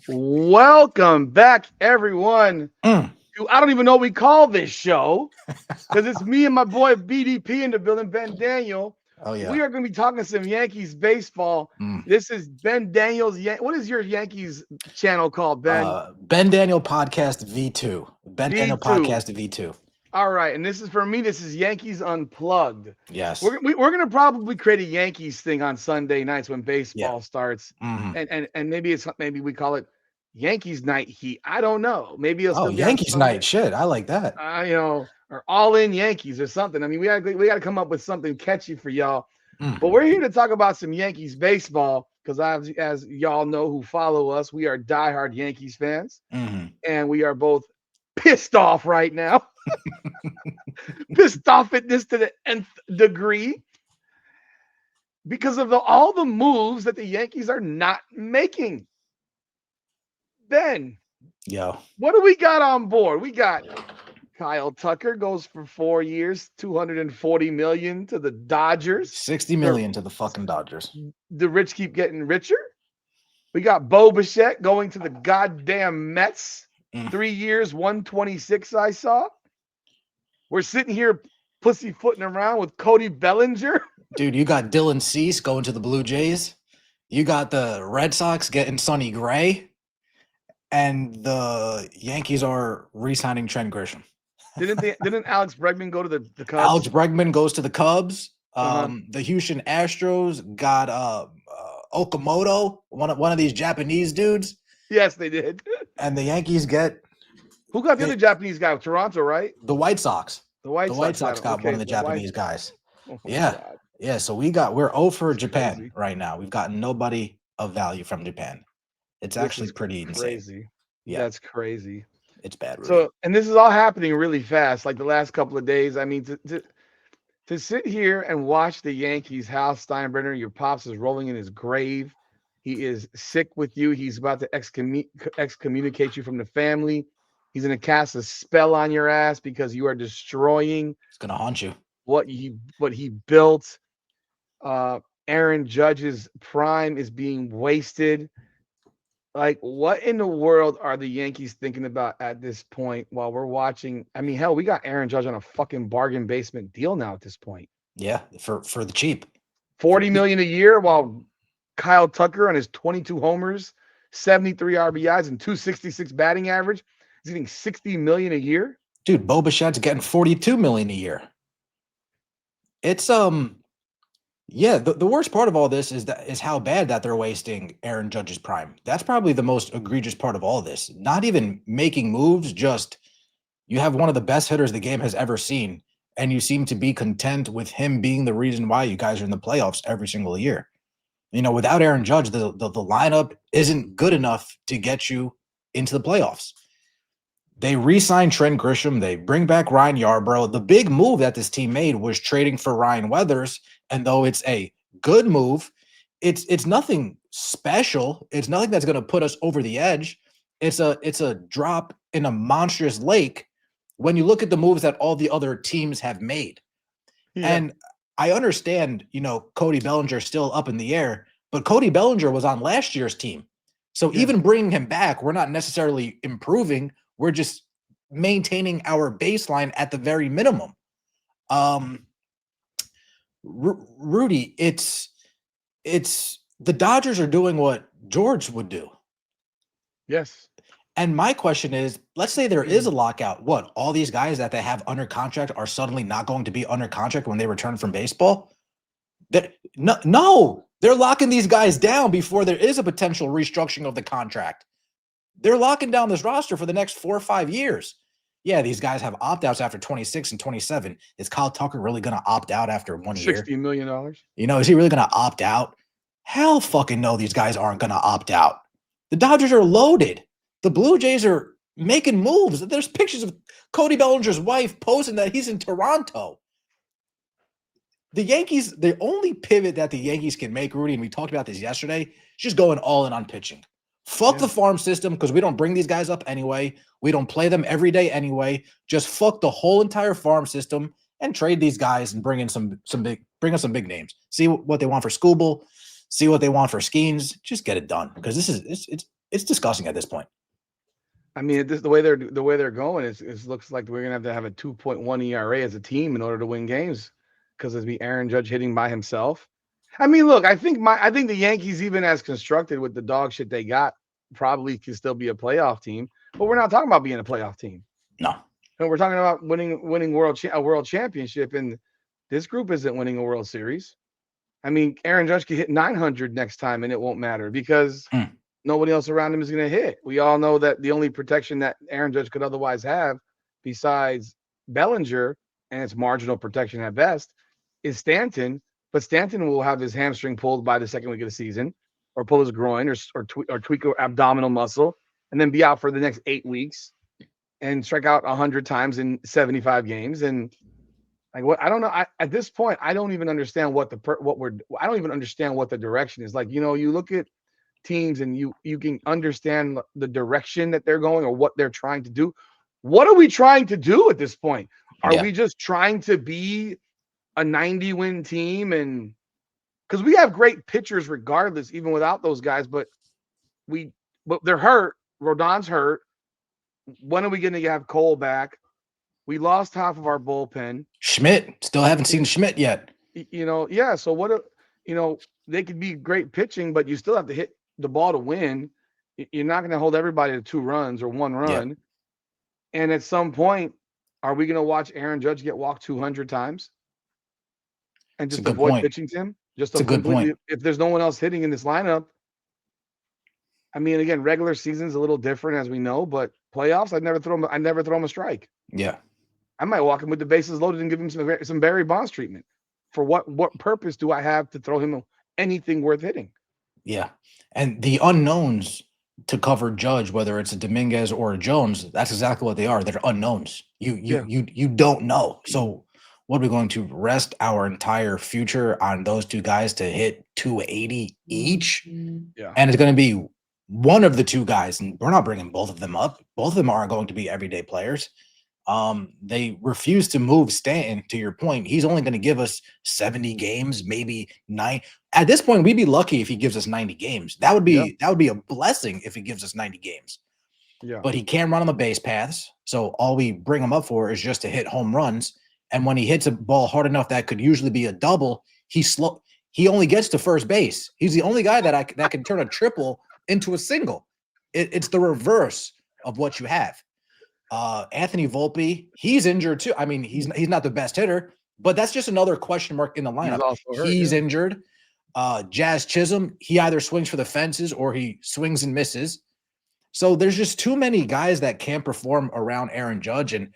Welcome back, everyone. Mm. I don't even know what we call this show because it's me and my boy BDP in the building, Ben Daniel. Oh We yeah. are going to be talking some Yankees baseball. Mm. This is Ben Daniel's. What is your Yankees channel called, Ben? Ben Daniel Podcast V2. Ben Daniel V2. Podcast V2. All right, and this is for me. This is Yankees Unplugged. Yes. We're gonna probably create a Yankees thing on Sunday nights when Yeah. baseball starts, hmm and maybe we call it Yankees Night Heat. I don't know. Maybe it'll Oh, still be on Yankees Sunday. night. Shit, I like that. Or All In Yankees or something. I mean, we gotta come up with something catchy for y'all. But Mm. we're here to talk about some Yankees baseball because as y'all know who follow us, we are diehard Yankees fans, hmm and we are both pissed off right now. Pissed off at this to the nth degree because of all the moves that the Yankees are not making. Ben, Yo. what do we got on board? We got Kyle Tucker goes for 4 years, 240 million to the Dodgers. 60 The, million to the fucking Dodgers. the rich keep getting richer. We got Bo Bichette going to the goddamn Mets. Mm. 3 years, 126. I saw. We're sitting here pussyfooting around with Cody Bellinger. Dude, you got Dylan Cease going to the Blue Jays. You got the Red Sox getting Sonny Gray. And the Yankees are re-signing Trent Grisham. Didn't Alex Bregman go to the Cubs? Alex Bregman goes to the Cubs. Uh-huh. The Houston Astros got Okamoto, one of these Japanese dudes, Yes, they did. and the Yankees get Who got the other Japanese guy? Toronto, right? the White Sox. The White The Sox. White Sox got Okay, one of the the White Japanese Sox. guys. Oh my Yeah, God. yeah. So we're 0 for That's Japan crazy. right now. We've got nobody of value from Japan. It's This actually is pretty insane. crazy. Yeah, That's crazy. it's bad. Rudy. So, and this is all happening really fast, like the last couple of days. I mean, to sit here and watch the Yankees, Hal Steinbrenner, your pops is rolling in his grave. He is sick with you. He's about to excommunicate you from the family. He's going to cast a spell on your ass because you are destroying It's gonna haunt you. what he built. Aaron Judge's prime is being wasted. Like, what in the world are the Yankees thinking about at this point while we're watching? I mean, hell, we got Aaron Judge on a fucking bargain basement deal now at this point. Yeah, for the cheap. 40 million a year while Kyle Tucker on his 22 homers, 73 RBIs, and 266 batting average is getting 60 million a year. Dude, Bo Bichette's getting 42 million a year. It's yeah, the worst part of all this is how bad that they're wasting Aaron Judge's prime. That's probably the most egregious part of all this. Not even making moves, just you have one of the best hitters the game has ever seen, and you seem to be content with him being the reason why you guys are in the playoffs every single year. You know, without Aaron Judge, the lineup isn't good enough to get you into the playoffs. They re-signed Trent Grisham. They bring back Ryan Yarbrough. The big move that this team made was trading for Ryan Weathers. And though it's a good move, it's nothing special. It's nothing that's going to put us over the edge. It's a drop in a monstrous lake when you look at the moves that all the other teams have made. Yeah. And I understand, Cody Bellinger is still up in the air, but Cody Bellinger was on last year's team. So even bringing him back, we're not necessarily improving. We're just maintaining our baseline at the very minimum. Rudy, it's the Dodgers are doing what George would do. Yes. And my question is, let's say there is a lockout. What, all these guys that they have under contract are suddenly not going to be under contract when they return from baseball? No, they're locking these guys down before there is a potential restructuring of the contract. They're locking down this roster for the next 4 or 5 years. Yeah, these guys have opt-outs after 26 and 27. Is Kyle Tucker really going to opt out after 1 year? $60 million. Is he really going to opt out? Hell fucking no, these guys aren't going to opt out. The Dodgers are loaded. The Blue Jays are making moves. There's pictures of Cody Bellinger's wife posting that he's in Toronto. The Yankees, the only pivot that the Yankees can make, Rudy, and we talked about this yesterday, is just going all in on pitching. Fuck the farm system because we don't bring these guys up anyway. We don't play them every day anyway. Just fuck the whole entire farm system and trade these guys and bring in some big names. See what they want for Skubal. See what they want for Skeens. Just get it done because it's it's disgusting at this point. I mean, the way they're going, it looks like we're gonna have a 2.1 ERA as a team in order to win games because it'll be Aaron Judge hitting by himself. I mean, look, I think the Yankees, even as constructed with the dog shit they got, probably can still be a playoff team. But we're not talking about being a playoff team. No. And we're talking about winning a world championship, and this group isn't winning a World Series. I mean, Aaron Judge could hit 900 next time, and it won't matter because nobody else around him is going to hit. We all know that the only protection that Aaron Judge could otherwise have, besides Bellinger, and it's marginal protection at best, is Stanton. But Stanton will have his hamstring pulled by the second week of the season, or pull his groin, or tweak an abdominal muscle, and then be out for the next 8 weeks, and strike out 100 times in 75 games. And like, what, I don't know. At this point, I don't even understand I don't even understand what the direction is. Like, you look at teams and you can understand the direction that they're going or what they're trying to do. What are we trying to do at this point? Are we just trying to be a 90-win team? And because we have great pitchers regardless, even without those guys, but they're hurt. Rodon's hurt. When are we going to have Cole back? We lost half of our bullpen. Schmidt, still haven't seen Schmidt yet. Yeah. So they could be great pitching, but you still have to hit the ball to win. You're not going to hold everybody to 2 runs or 1 run. Yeah. And at some point, are we going to watch Aaron Judge get walked 200 times and just avoid pitching to him? Just a good point. If there's no one else hitting in this lineup, I mean, again, regular season's a little different, as we know, but playoffs, I never throw him a strike. Yeah. I might walk him with the bases loaded and give him some Barry Bonds treatment. For what purpose do I have to throw him anything worth hitting? Yeah. And the unknowns to cover Judge, whether it's a Dominguez or a Jones, that's exactly what they are. They're unknowns. You don't know. So what are we going to rest our entire future on those 2 guys to hit 280 each? Yeah. And it's going to be one of the 2 guys, and we're not bringing both of them up. Both of them aren't going to be everyday players. They refuse to move Stanton. To your point, he's only going to give us 70 games, maybe 9. At this point, we'd be lucky if he gives us 90 games. That would be a blessing if he gives us 90 games. Yeah. But he can't run on the base paths, so all we bring him up for is just to hit home runs. And when he hits a ball hard enough that could usually be a double, he only gets to first base. He's the only guy that can turn a triple into a single. It's the reverse of what you have. Anthony Volpe, he's injured too. I mean, he's not the best hitter, but that's just another question mark in the lineup. He's injured. Jazz Chisholm, he either swings for the fences or he swings and misses. So there's just too many guys that can't perform around Aaron Judge. And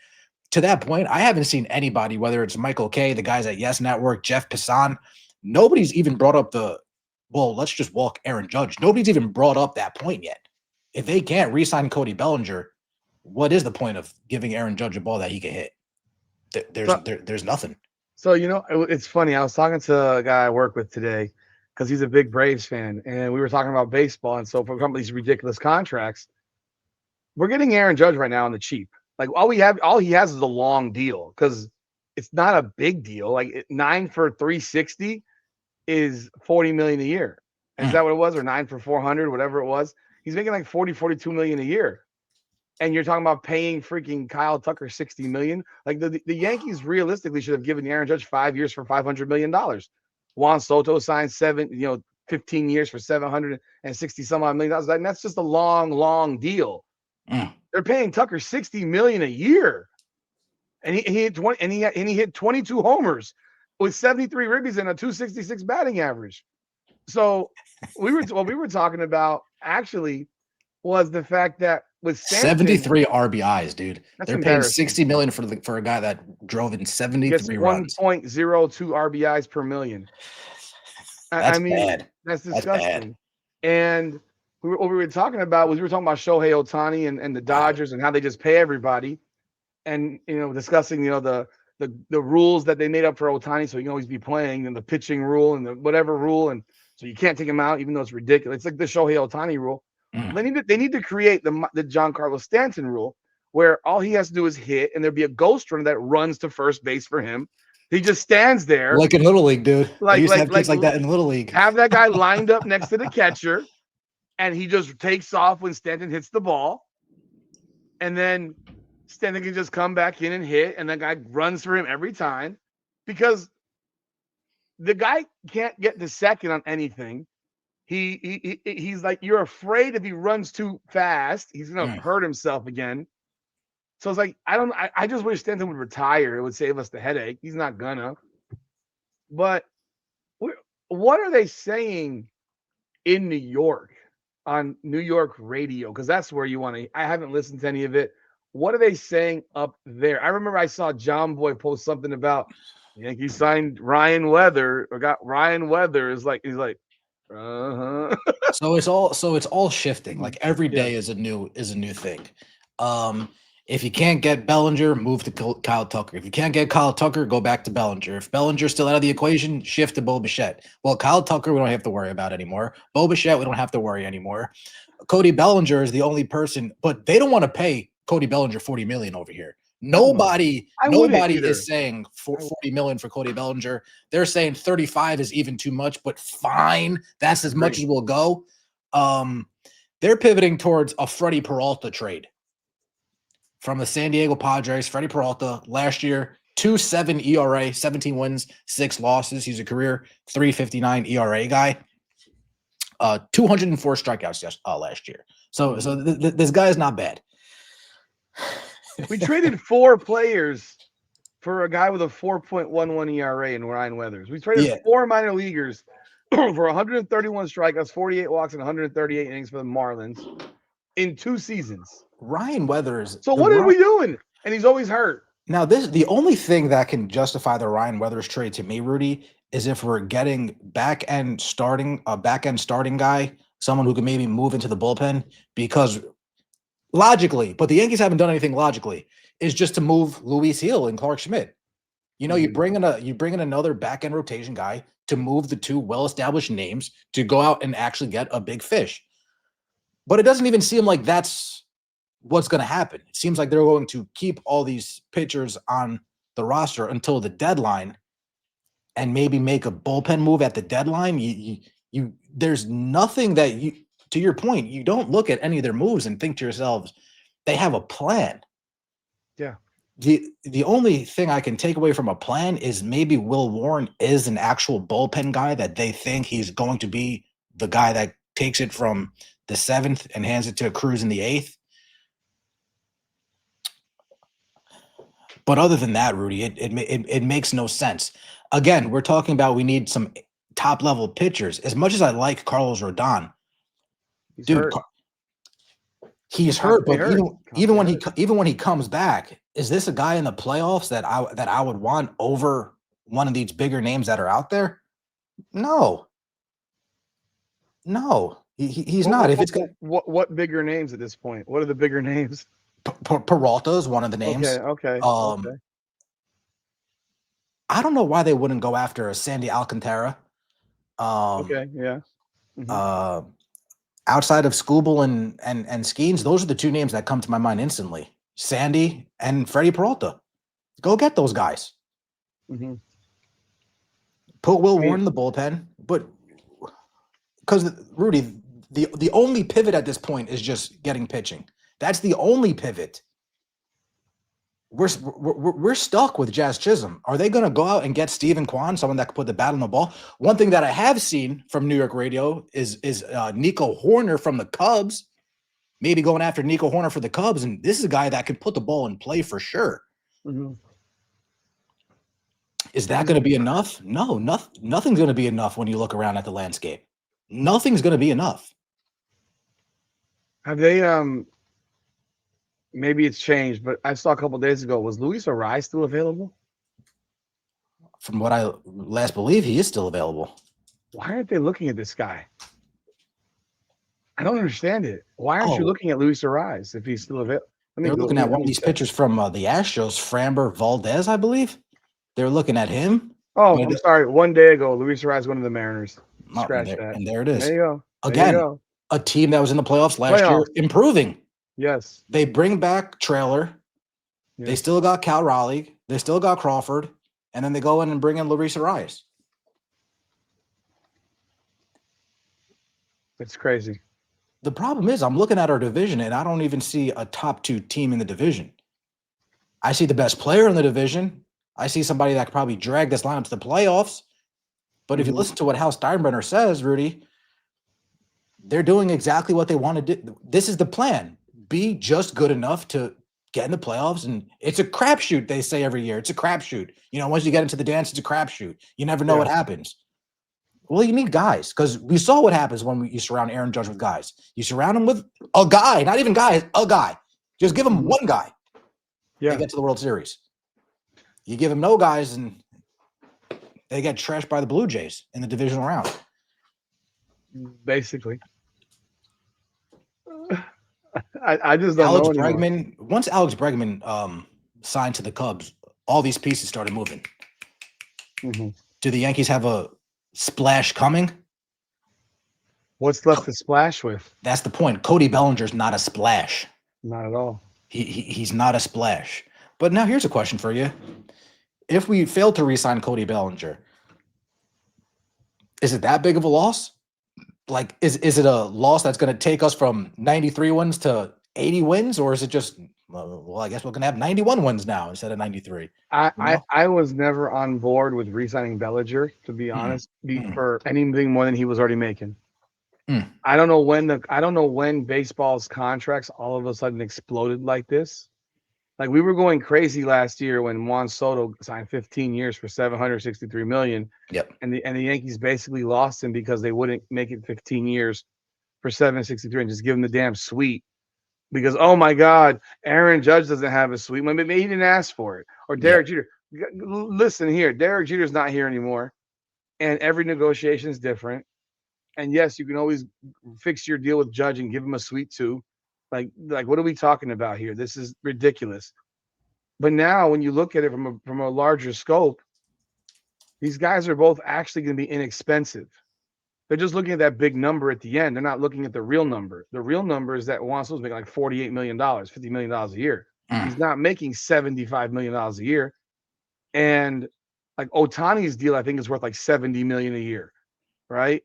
to that point, I haven't seen anybody, whether it's Michael Kay, the guys at Yes Network, Jeff Passan, nobody's even brought up let's just walk Aaron Judge. Nobody's even brought up that point yet. If they can't re-sign Cody Bellinger, what is the point of giving Aaron Judge a ball that he can hit? There's nothing. So, it's funny. I was talking to a guy I work with today because he's a big Braves fan, and we were talking about baseball. And so for these ridiculous contracts, we're getting Aaron Judge right now on the cheap. Like all he has is a long deal because it's not a big deal. Like 9 for $360 is $40 million a year. Is that what it was? Or 9 for $400, whatever it was. He's making like $42 million a year. And you're talking about paying freaking Kyle Tucker $60 million. Like the Yankees realistically should have given Aaron Judge 5 years for $500 million. Juan Soto signed 15 years for $760 some odd million. And that's just a long, long deal. They're paying Tucker $60 million a year, and he hit 20, and he hit 22 homers with 73 ribbies and a 266 batting average. So what we were talking about actually was the fact that with Stanton, 73 RBIs, dude. They're paying $60 million for a guy that drove in 73 runs. 1.02 RBIs per million. That's bad. That's disgusting. And what we were talking about was Shohei Ohtani and the Dodgers and how they just pay everybody, and discussing the rules that they made up for Ohtani so he can always be playing, and the pitching rule and the whatever rule, and so you can't take him out even though it's ridiculous. It's like the Shohei Ohtani rule. They need to create the Giancarlo Stanton rule where all he has to do is hit, and there'd be a ghost runner that runs to first base for him. He just stands there like in Little League, dude. They used to have kids like that in Little League. Have that guy lined up next to the catcher, and he just takes off when Stanton hits the ball, and then Stanton can just come back in and hit, and that guy runs for him every time because the guy can't get to second on anything. He's like, you're afraid if he runs too fast, he's gonna hurt himself again. So it's like, I just wish Stanton would retire. It would save us the headache. He's not gonna. But what are they saying in New York on New York radio? Because that's where you want to. I haven't listened to any of it. What are they saying up there? I remember I saw John Boy post something about Yankees signed Ryan Weather or got Ryan Weather. He's like, uh-huh. So it's all shifting. Like every day is a new thing. If you can't get Bellinger, move to Kyle Tucker. If you can't get Kyle Tucker, go back to Bellinger. If Bellinger's still out of the equation, shift to Bo Bichette. Well, Kyle Tucker, we don't have to worry about anymore. Bo Bichette, we don't have to worry anymore. Cody Bellinger is the only person, but they don't want to pay Cody Bellinger $40 million over here. Nobody is saying $40 million for Cody Bellinger. They're saying 35 is even too much, but fine. That's as much as we'll go. They're pivoting towards a Freddie Peralta trade from the San Diego Padres. Freddie Peralta last year, 2.7 ERA, 17 wins, 6 losses. He's a career 3.59 ERA guy. 204 strikeouts last year. So this guy is not bad. We traded 4 players for a guy with a 4.11 ERA in Ryan Weathers. We traded 4 minor leaguers for 131 strikeouts, 48 walks, and 138 innings for the Marlins in 2 seasons. Ryan Weathers. So what are we doing? And he's always hurt. Now, the only thing that can justify the Ryan Weathers trade to me, Rudy, is if we're getting a back end starting guy, someone who can maybe move into the bullpen, because logically, but the Yankees haven't done anything logically, is just to move Luis Hill and Clark Schmidt. You know, you bring in another back end rotation guy to move the 2 well-established names to go out and actually get a big fish. But it doesn't even seem like that's what's going to happen. It seems like they're going to keep all these pitchers on the roster until the deadline and maybe make a bullpen move at the deadline. There's nothing that to your point, you don't look at any of their moves and think to yourselves, they have a plan. Yeah. The only thing I can take away from a plan is maybe Will Warren is an actual bullpen guy that they think he's going to be the guy that takes it from the 7th and hands it to Cruz in the 8th. But other than that, Rudy, it makes no sense. Again, we're talking about we need some top level pitchers. As much as I like Carlos Rodon, he's hurt. But even when he comes back, is this a guy in the playoffs that I would want over one of these bigger names that are out there? No, he's not. If it's what bigger names at this point? What are the bigger names? Peralta is one of the names. Okay. I don't know why they wouldn't go after a Sandy Alcantara. Mm-hmm. Outside of Skubal and Skeens, those are the 2 names that come to my mind instantly. Sandy and Freddie Peralta. Go get those guys. Mm-hmm. Put Will Warren in the bullpen, but because Rudy, the only pivot at this point is just getting pitching. That's the only pivot. We're stuck with Jazz Chisholm. Are they going to go out and get Steven Kwan, someone that could put the bat on the ball? One thing that I have seen from New York radio is Nico Horner from the Cubs, maybe going after Nico Horner for the Cubs, and this is a guy that can put the ball in play for sure. Mm-hmm. Is that going to be enough? No, nothing's going to be enough when you look around at the landscape. Nothing's going to be enough. Have they maybe it's changed, but I saw a couple of days ago, was Luis Arise still available? From what I last believe, he is still available. Why aren't they looking at this guy? I don't understand it. Why aren't you looking at Luis Arise if he's still available? They're looking at one of these pitchers from the Astros, Framber Valdez, I believe. They're looking at him. Oh, I'm sorry. One day ago, Luis Arise went to the Mariners. Scratch that. And there it is. There you go. Again, a team that was in the playoffs last year, improving. Yes. They bring back Trailer. Yes. They still got Cal Raleigh. They still got Crawford. And then they go in and bring in Luis Arias. It's crazy. The problem is I'm looking at our division and I don't even see a top 2 team in the division. I see the best player in the division. I see somebody that could probably drag this lineup to the playoffs. But if you listen to what Hal Steinbrenner says, Rudy, they're doing exactly what they want to do. This is the plan. Be just good enough to get in the playoffs. And it's a crapshoot, they say every year. It's a crapshoot. Once you get into the dance, it's a crapshoot. You never know what happens. Well, you need guys because we saw what happens when you surround Aaron Judge with guys. You surround him with a guy, not even guys, a guy. Just give him one guy. They get to the World Series. You give him no guys, and they get trashed by the Blue Jays in the divisional round. Basically. I just don't know anymore. Once Alex Bregman signed to the Cubs, all these pieces started moving. Do the Yankees have a splash coming? What's left to splash with? That's the point. Cody Bellinger's not a splash. Not at all. He's not a splash. But now here's a question for you. If we fail to re-sign Cody Bellinger, is it that big of a loss? Like, is it a loss that's going to take us from 93 wins to 80 wins? Or is it just, well, I guess we're going to have 91 wins now instead of 93? I was never on board with re-signing Bellinger, to be honest, for anything more than he was already making. I don't know when baseball's contracts all of a sudden exploded like this. Like, we were going crazy last year when Juan Soto signed 15 years for $763 million. Yep. And the Yankees basically lost him because they wouldn't make it 15 years for $763 and just give him the damn suite. Because, oh my God, Aaron Judge doesn't have a suite. Maybe he didn't ask for it. Or Derek Jeter. Listen here, Derek Jeter's not here anymore. And every negotiation is different. And yes, you can always fix your deal with Judge and give him a suite too. Like what are we talking about here? This is ridiculous. But now when you look at it from a larger scope, these guys are both actually going to be inexpensive. They're just looking at that big number at the end. They're not looking at the real number. The real number is that Juan Soto's making like $48 million, $50 million a year. He's not making $75 million a year. And like Ohtani's deal, I think, is worth like $70 million a year, right?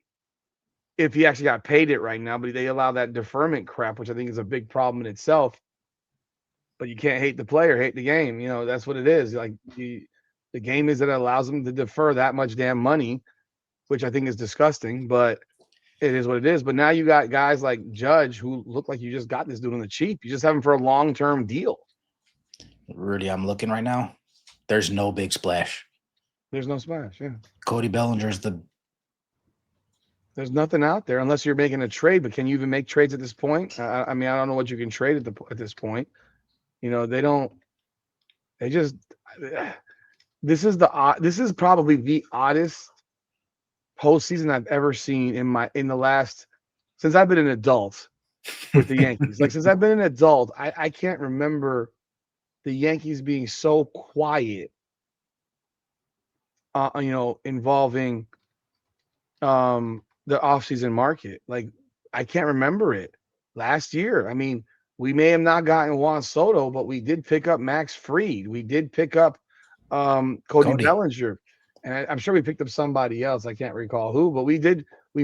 If he actually got paid it right now, but they allow that deferment crap, which I think is a big problem in itself. But you can't hate the player, hate the game. That's what it is. Like the game is that it allows them to defer that much damn money, which I think is disgusting, but it is what it is. But now you got guys like Judge who look like you just got this dude on the cheap. You just have him for a long-term deal. Rudy, I'm looking right now. There's no big splash. There's no splash, yeah. Cody Bellinger's There's nothing out there unless you're making a trade. But can you even make trades at this point? I mean, I don't know what you can trade at this point. They don't. They just. This is probably the oddest postseason I've ever seen in the last since I've been an adult with the Yankees. Like, since I've been an adult, I can't remember the Yankees being so quiet. Involving the offseason market. Like, I can't remember it last year. I mean, we may have not gotten Juan Soto, but we did pick up Max Fried. We did pick up Cody Bellinger. And I'm sure we picked up somebody else. I can't recall who, but we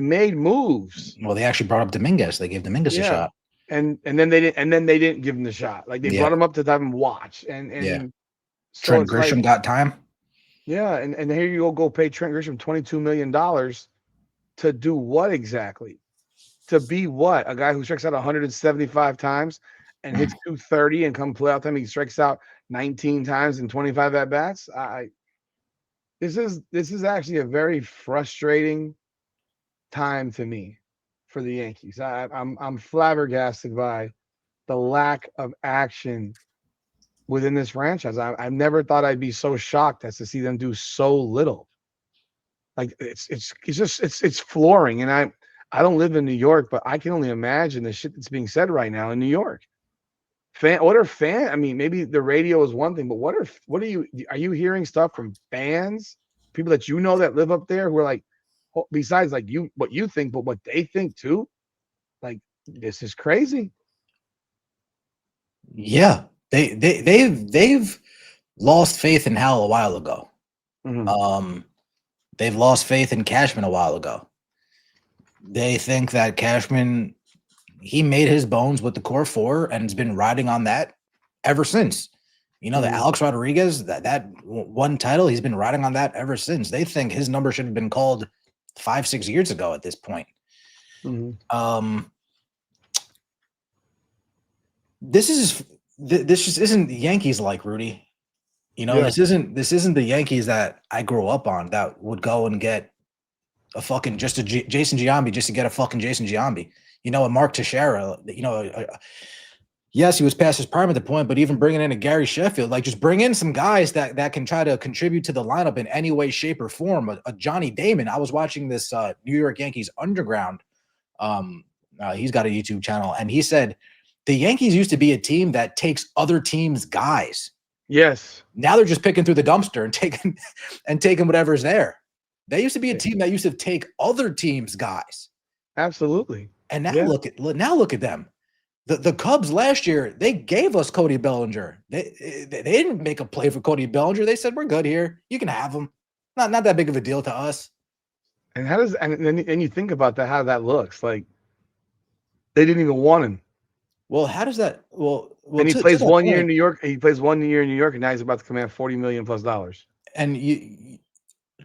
made moves. Well, they actually brought up Dominguez. They gave Dominguez a shot. And then they didn't give him the shot. Like, they brought him up to have him watch. And so Trent Grisham got time. Yeah, and here you go pay Trent Grisham $22 million to do what exactly? To be what? A guy who strikes out 175 times and hits 230, and come playoff time he strikes out 19 times and 25 at bats. This is actually a very frustrating time to me for the Yankees. I'm flabbergasted by the lack of action within this franchise. I never thought I'd be so shocked as to see them do so little. Like, it's flooring. And I don't live in New York, but I can only imagine the shit that's being said right now in New York. I mean, maybe the radio is one thing, but are you hearing stuff from fans, people that that live up there, who are like, besides like what you think, but what they think too? Like, this is crazy. Yeah. They've lost faith in Hal a while ago. They've lost faith in Cashman a while ago. They think that Cashman he made his bones with the core four and has been riding on that ever since. You know, the Alex Rodriguez, that one title, he's been riding on that ever since. They think his number should have been called 5-6 years ago at this point. This just isn't Yankees like, Rudy. You know, this isn't the Yankees that I grew up on that would go and get a fucking Jason Giambi just to get a fucking Jason Giambi. You know, a Mark Teixeira. You know, yes, he was past his prime at the point, but even bringing in a Gary Sheffield, like just bring in some guys that can try to contribute to the lineup in any way, shape, or form. A Johnny Damon. I was watching this New York Yankees Underground. He's got a YouTube channel, and he said the Yankees used to be a team that takes other teams' guys. Yes. Now they're just picking through the dumpster and taking whatever's there. They used to be a team that used to take other teams' guys. Absolutely. And now look at them. The Cubs last year, they gave us Cody Bellinger. They didn't make a play for Cody Bellinger. They said, we're good here. You can have him. Not that big of a deal to us. And how does and then you think about that, how that looks like they didn't even want him. Well, how does that? Well, and he plays 1 year in New York. He plays 1 year in New York, and now he's about to command $40 million plus. And you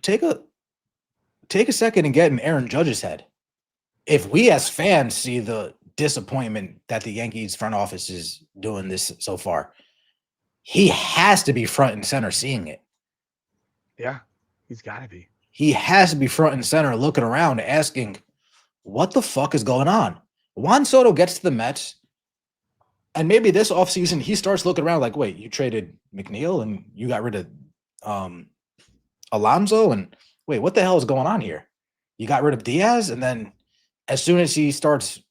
take a second and get in Aaron Judge's head. If we as fans see the disappointment that the Yankees front office is doing this so far, he has to be front and center seeing it. Yeah, he's got to be. He has to be front and center looking around asking, what the fuck is going on? Juan Soto gets to the Mets, and maybe this offseason he starts looking around like, wait, you traded McNeil and you got rid of Alonso, and wait, what the hell is going on here? You got rid of Diaz, and then as soon as he starts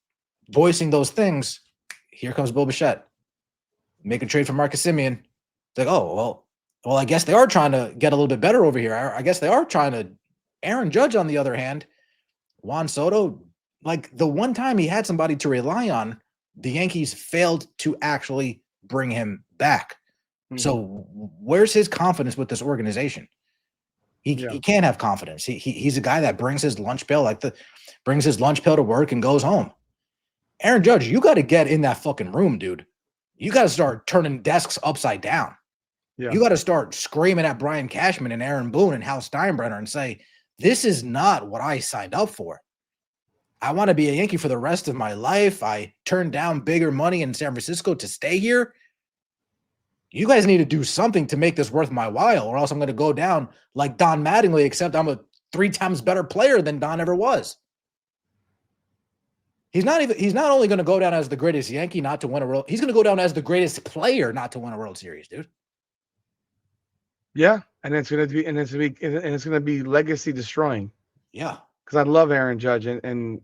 voicing those things, here comes Bo Bichette. Make a trade for Marcus Semien. It's like, oh, well, I guess they are trying to get a little bit better over here. I guess they are trying to. Aaron Judge, on the other hand, Juan Soto, like the one time he had somebody to rely on, the Yankees failed to actually bring him back. Mm-hmm. So where's his confidence with this organization? He can't have confidence. He's a guy that brings his lunch pail to work and goes home. Aaron Judge, you got to get in that fucking room, dude. You got to start turning desks upside down. Yeah. You got to start screaming at Brian Cashman and Aaron Boone and Hal Steinbrenner and say, this is not what I signed up for. I want to be a Yankee for the rest of my life. I turned down bigger money in San Francisco to stay here. You guys need to do something to make this worth my while, or else I'm going to go down like Don Mattingly, except I'm a 3 times better player than Don ever was. He's not only going to go down as the greatest Yankee not to win a World, he's going to go down as the greatest player not to win a World Series, dude. Yeah, and it's going to be legacy destroying. Yeah, because I love Aaron Judge, and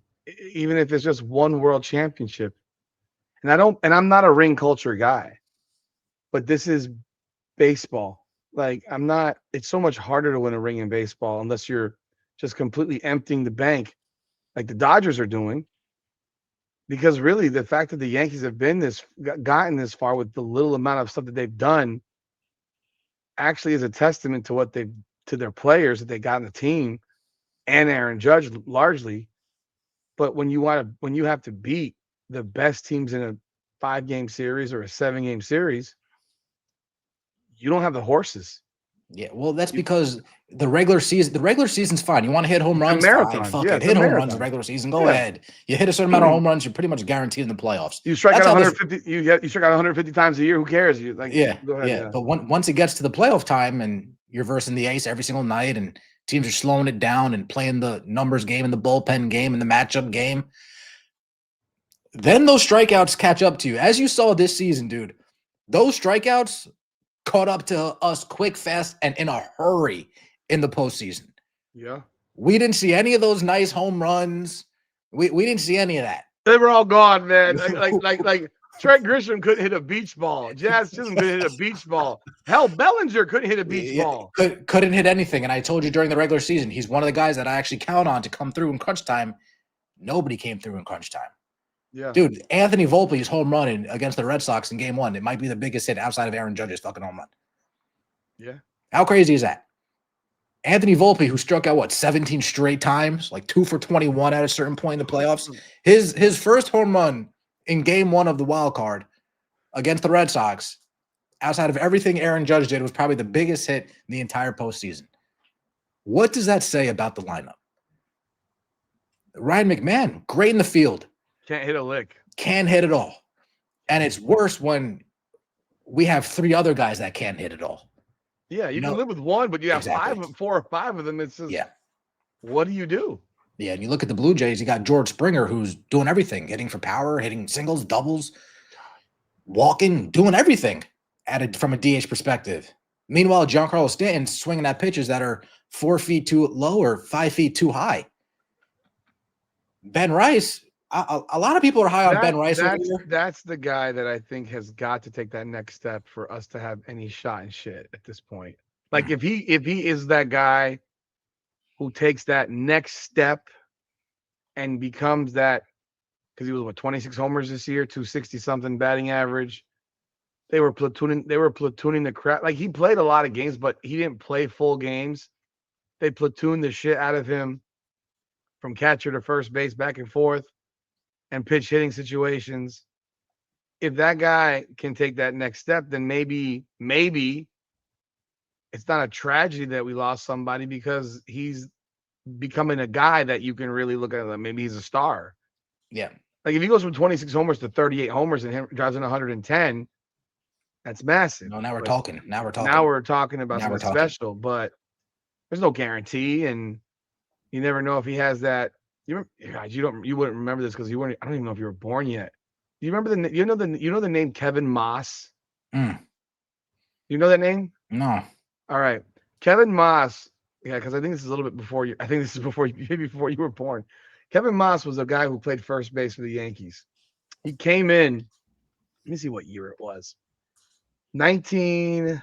even if it's just one World Championship, and I'm not a ring culture guy, but this is baseball. Like it's so much harder to win a ring in baseball unless you're just completely emptying the bank, like the Dodgers are doing. Because really, the fact that the Yankees have gotten this far with the little amount of stuff that they've done, actually is a testament to to their players that they got in the team, and Aaron Judge largely. But when you have to beat the best teams in a 5-game series or a 7-game series, you don't have the horses. Yeah, well, that's because the regular season's fine. You want to hit home runs? Fine, fuck it. Hit home runs in the regular season. Go ahead. You hit a certain amount of home runs, you're pretty much guaranteed in the playoffs. You strike out 150. You strike out 150 times a year. Who cares? Go ahead. But once it gets to the playoff time and you're versing the ace every single night, and teams are slowing it down and playing the numbers game and the bullpen game and the matchup game, then those strikeouts catch up to you. As you saw this season, dude, those strikeouts caught up to us quick, fast, and in a hurry in the postseason. Yeah. We didn't see any of those nice home runs. We didn't see any of that. They were all gone, man. Like Trent Grisham couldn't hit a beach ball. Jazz Chisholm couldn't hit a beach ball. Hell, Bellinger couldn't hit a beach ball. Couldn't hit anything. And I told you during the regular season, he's one of the guys that I actually count on to come through in crunch time. Nobody came through in crunch time. Yeah. Dude, Anthony Volpe's home run against the Red Sox in Game 1, it might be the biggest hit outside of Aaron Judge's fucking home run. Yeah. How crazy is that? Anthony Volpe, who struck out 17 straight times, like 2 for 21 at a certain point in the playoffs. His first home run in game 1 of the wild card against the Red Sox, outside of everything Aaron Judge did, was probably the biggest hit in the entire postseason. What does that say about the lineup? Ryan McMahon, great in the field. Can't hit a lick. Can't hit it all. And it's worse when we have 3 other guys that can't hit it all. Yeah, you can live with one, but you have exactly. 4 or 5 of them. It's just, yeah. What do you do? Yeah, and you look at the Blue Jays, you got George Springer, who's doing everything, hitting for power, hitting singles, doubles, walking, doing everything from a DH perspective. Meanwhile, Giancarlo Stanton's swinging at pitches that are 4 feet too low or 5 feet too high. Ben Rice, a lot of people are high on Ben Rice. That's the guy that I think has got to take that next step for us to have any shot in shit at this point. Like if he is that guy who takes that next step and becomes that, because he was 26 homers this year, 260 something batting average. They were platooning the crap. Like he played a lot of games, but he didn't play full games. They platooned the shit out of him from catcher to first base, back and forth, and pitch hitting situations. If that guy can take that next step, then maybe it's not a tragedy that we lost somebody, because he's becoming a guy that you can really look at. Like maybe he's a star. Yeah. Like if he goes from 26 homers to 38 homers and drives in 110, that's massive. No, now we're talking. Now we're talking. Now we're talking about something special, but there's no guarantee, and you never know if he has that. You wouldn't remember this because you weren't. I don't even know if you were born yet. Do you remember the name Kevin Moss? You know that name? No. All right, Kevin Moss. Yeah, because I think this is a little bit before you. I think this is maybe before you were born. Kevin Moss was a guy who played first base for the Yankees. He came in. Let me see what year it was. The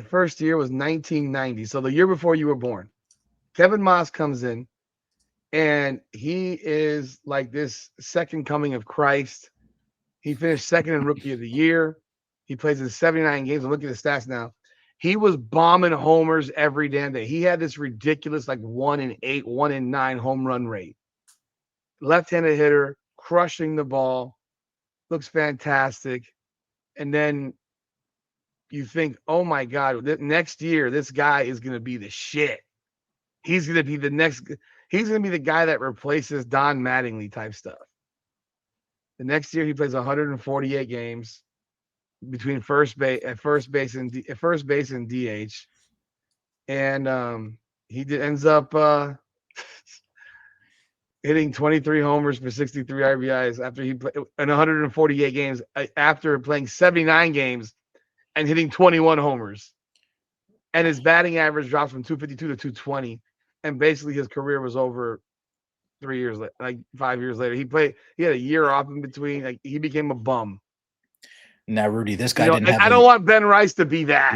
first year was 1990. So the year before you were born. Kevin Moss comes in, and he is like this second coming of Christ. He finished second in Rookie of the Year. He plays in 79 games. I'm looking at the stats now. He was bombing homers every damn day. He had this ridiculous 1 in 8, 1 in 9 home run rate. Left-handed hitter, crushing the ball, looks fantastic. And then you think, oh my God, next year this guy is going to be the shit. He's going to be he's going to be the guy that replaces Don Mattingly type stuff. The next year he plays 148 games between first base and DH. And he ends up hitting 23 homers for 63 RBIs after he played in 148 games, after playing 79 games and hitting 21 homers. And his batting average drops from 252 to 220. And basically his career was over 3 years later, 5 years later. He had a year off in between. He became a bum. Now, Rudy, this guy didn't have. I don't want Ben Rice to be that,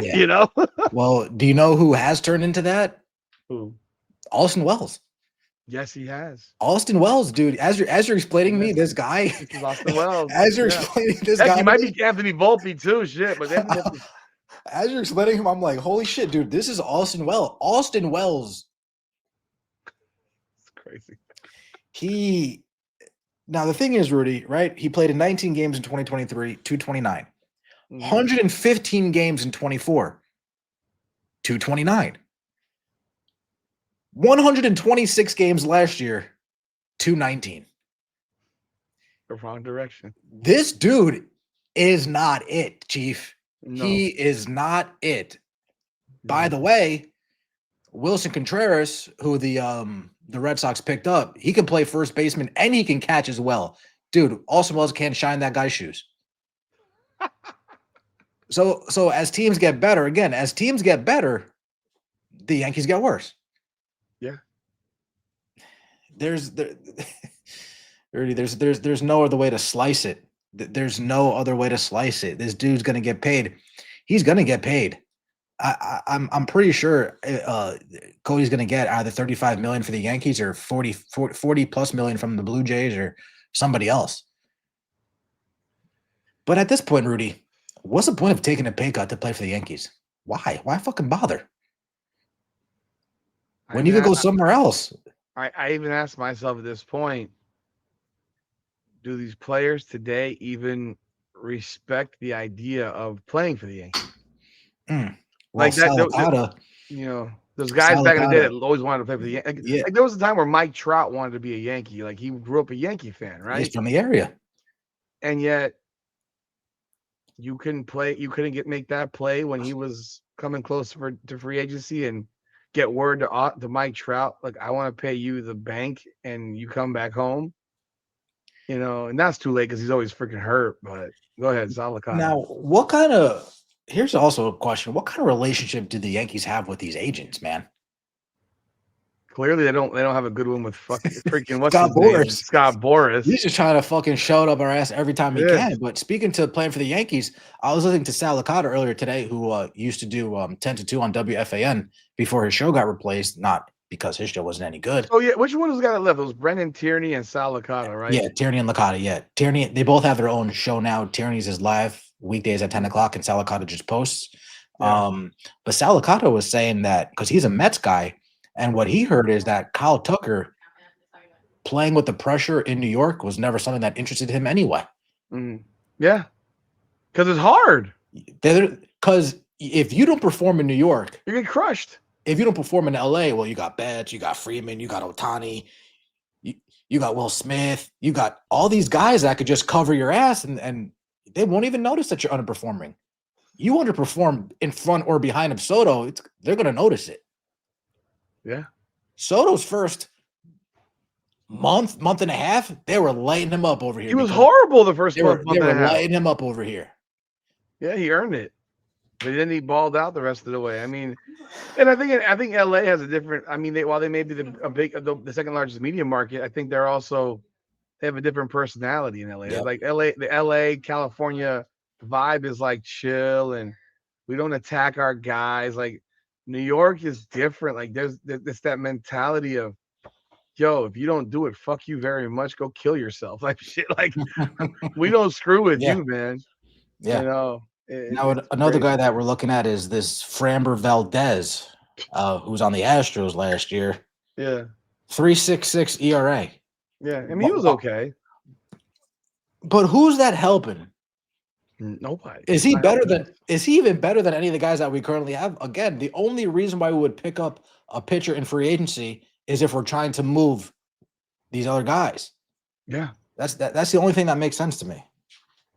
Well, do you know who has turned into that? Who? Austin Wells. Yes, he has. Austin Wells, dude. As you're explaining me, this guy. This is Austin Wells. As you're explaining this guy, he might be Anthony Volpe too. Shit, but as you're explaining him, I'm like, holy shit, dude. This is Austin Wells. Austin Wells. It's crazy. Now the thing is, Rudy, right? He played in 19 games in 2023, 229. 115 games in 24, 229. 126 games last year, 219. The wrong direction. This dude is not it, Chief. No. He is not it. No. By the way, Wilson Contreras, who the Red Sox picked up, he can play first baseman and he can catch as well. Dude, Austin Wells can't shine that guy's shoes. So as teams get better, the Yankees get worse. Yeah. There's no other way to slice it. There's no other way to slice it. This dude's gonna get paid. He's gonna get paid. I'm pretty sure Cody's gonna get either $35 million for the Yankees or 40 plus million from the Blue Jays or somebody else. But at this point, Rudy, what's the point of taking a pay cut to play for the Yankees? Why? Why fucking bother? When you could go somewhere else. I even asked myself at this point, do these players today even respect the idea of playing for the Yankees? Well, Like that, Salicata, those guys back in the day Salicata, that always wanted to play for the Yankees. yeah, Like there was a time where Mike Trout wanted to be a Yankee. Like he grew up a Yankee fan, he's right? from the area. And yet you couldn't make that play when he was coming close to free agency and get word to Mike Trout, like, I want to pay you the bank and you come back home, and that's too late because he's always freaking hurt. But go ahead, Salicata. Now, here's also a question. What kind of relationship do the Yankees have with these agents, man? Clearly they don't have a good one with freaking what's Scott his name? Boras. Scott Boras. He's just trying to fucking show up our ass every time he Yeah. can. But speaking to playing for the Yankees, I was listening to Salicata earlier today, who used to do 10 to 2 on WFAN before his show got replaced, not because his show wasn't any good. Oh yeah, which one was got left? It was Brendan Tierney and Salicata, right? Yeah, Tierney and Licata. Yeah, Tierney. They both have their own show now. Tierney's is live weekdays at 10 o'clock, and Salicata just posts. Yeah. But Salicata was saying that because he's a Mets guy, and what he heard is that Kyle Tucker playing with the pressure in New York was never something that interested him anyway. Yeah, because it's hard. Because if you don't perform in New York, you get crushed. If you don't perform in LA, well, you got Betts, you got Freeman, you got Ohtani, you got Will Smith, you got all these guys that could just cover your ass, and they won't even notice that you're underperforming. You underperform in front or behind of Soto, they're going to notice it. Yeah. Soto's first month and a half, they were lighting him up over here. He was horrible the first month They and were a half. lighting him up over here. Yeah, he earned it. But then he balled out the rest of the way. I mean, and I think LA has a different. I mean, while they may be the second largest media market, I think they have a different personality in LA. Yep. Like the LA California vibe is like chill, and we don't attack our guys. Like New York is different. Like there's that mentality of, yo, if you don't do it, fuck you very much. Go kill yourself. Like shit. Like we don't screw with you, man. Yeah. Now, another guy that we're looking at is this Framber Valdez, who's on the Astros last year. Yeah. 3.66 ERA. Yeah. I mean, he was okay. But who's that helping? Nobody. Is he even better than any of the guys that we currently have? Again, the only reason why we would pick up a pitcher in free agency is if we're trying to move these other guys. Yeah. That's the only thing that makes sense to me.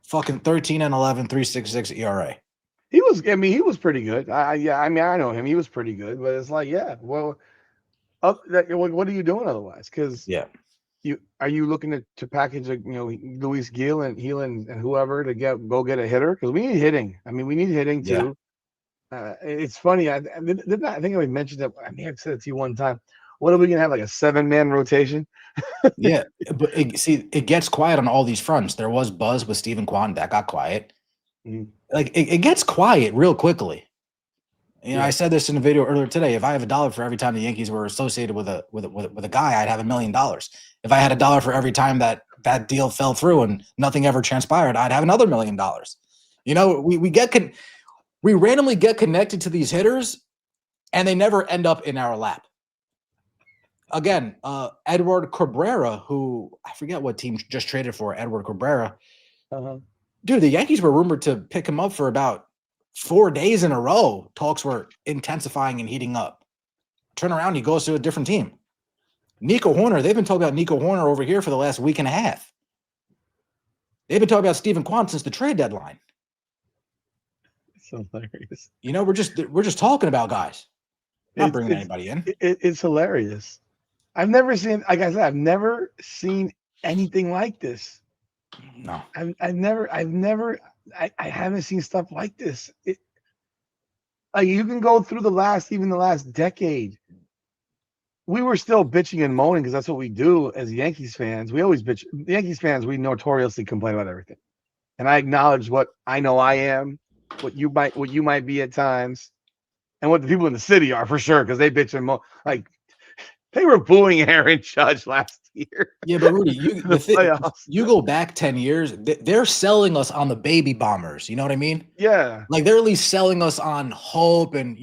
Fucking 13 and 11, 3.66 ERA. He was pretty good. I know him. He was pretty good, but it's like, yeah, well, what are you doing otherwise? Because are you looking to package Luis Gil and whoever to go get a hitter? Because we need hitting. I mean, we need hitting too. It's funny. I think I mentioned that. I may have said it to you one time. What are we gonna have, like a 7-man rotation? Yeah, but it gets quiet on all these fronts. There was buzz with Stephen Kwan that got quiet. Like it gets quiet real quickly. I said this in a video earlier today. If I have $1 for every time the Yankees were associated with a guy, I'd have $1 million. If I had $1 for every time that deal fell through and nothing ever transpired, I'd have another $1 million. We randomly get connected to these hitters, and they never end up in our lap. Again, Edward Cabrera, who I forget what team just traded for Edward Cabrera. Dude, the Yankees were rumored to pick him up for about 4 days in a row. Talks were intensifying and heating up. Turn around, he goes to a different team. Nico Horner, they've been talking about Nico Horner over here for the last week and a half. They've been talking about Stephen Kwan since the trade deadline. It's hilarious. We're just talking about guys. Not bringing anybody in. It's hilarious. I've never seen, like I said, I've never seen anything like this. No, I haven't seen stuff like this. Like you can go through the last decade. We were still bitching and moaning because that's what we do as Yankees fans. We always bitch. The Yankees fans, we notoriously complain about everything. And I acknowledge what I know I am, what you might be at times, and what the people in the city are for sure, because they bitch and moan. Like They were booing Aaron Judge last year Yeah, but Rudy, in the playoffs. you go back 10 years, they're selling us on the baby bombers. You know what I mean? Yeah. Like they're at least selling us on hope, and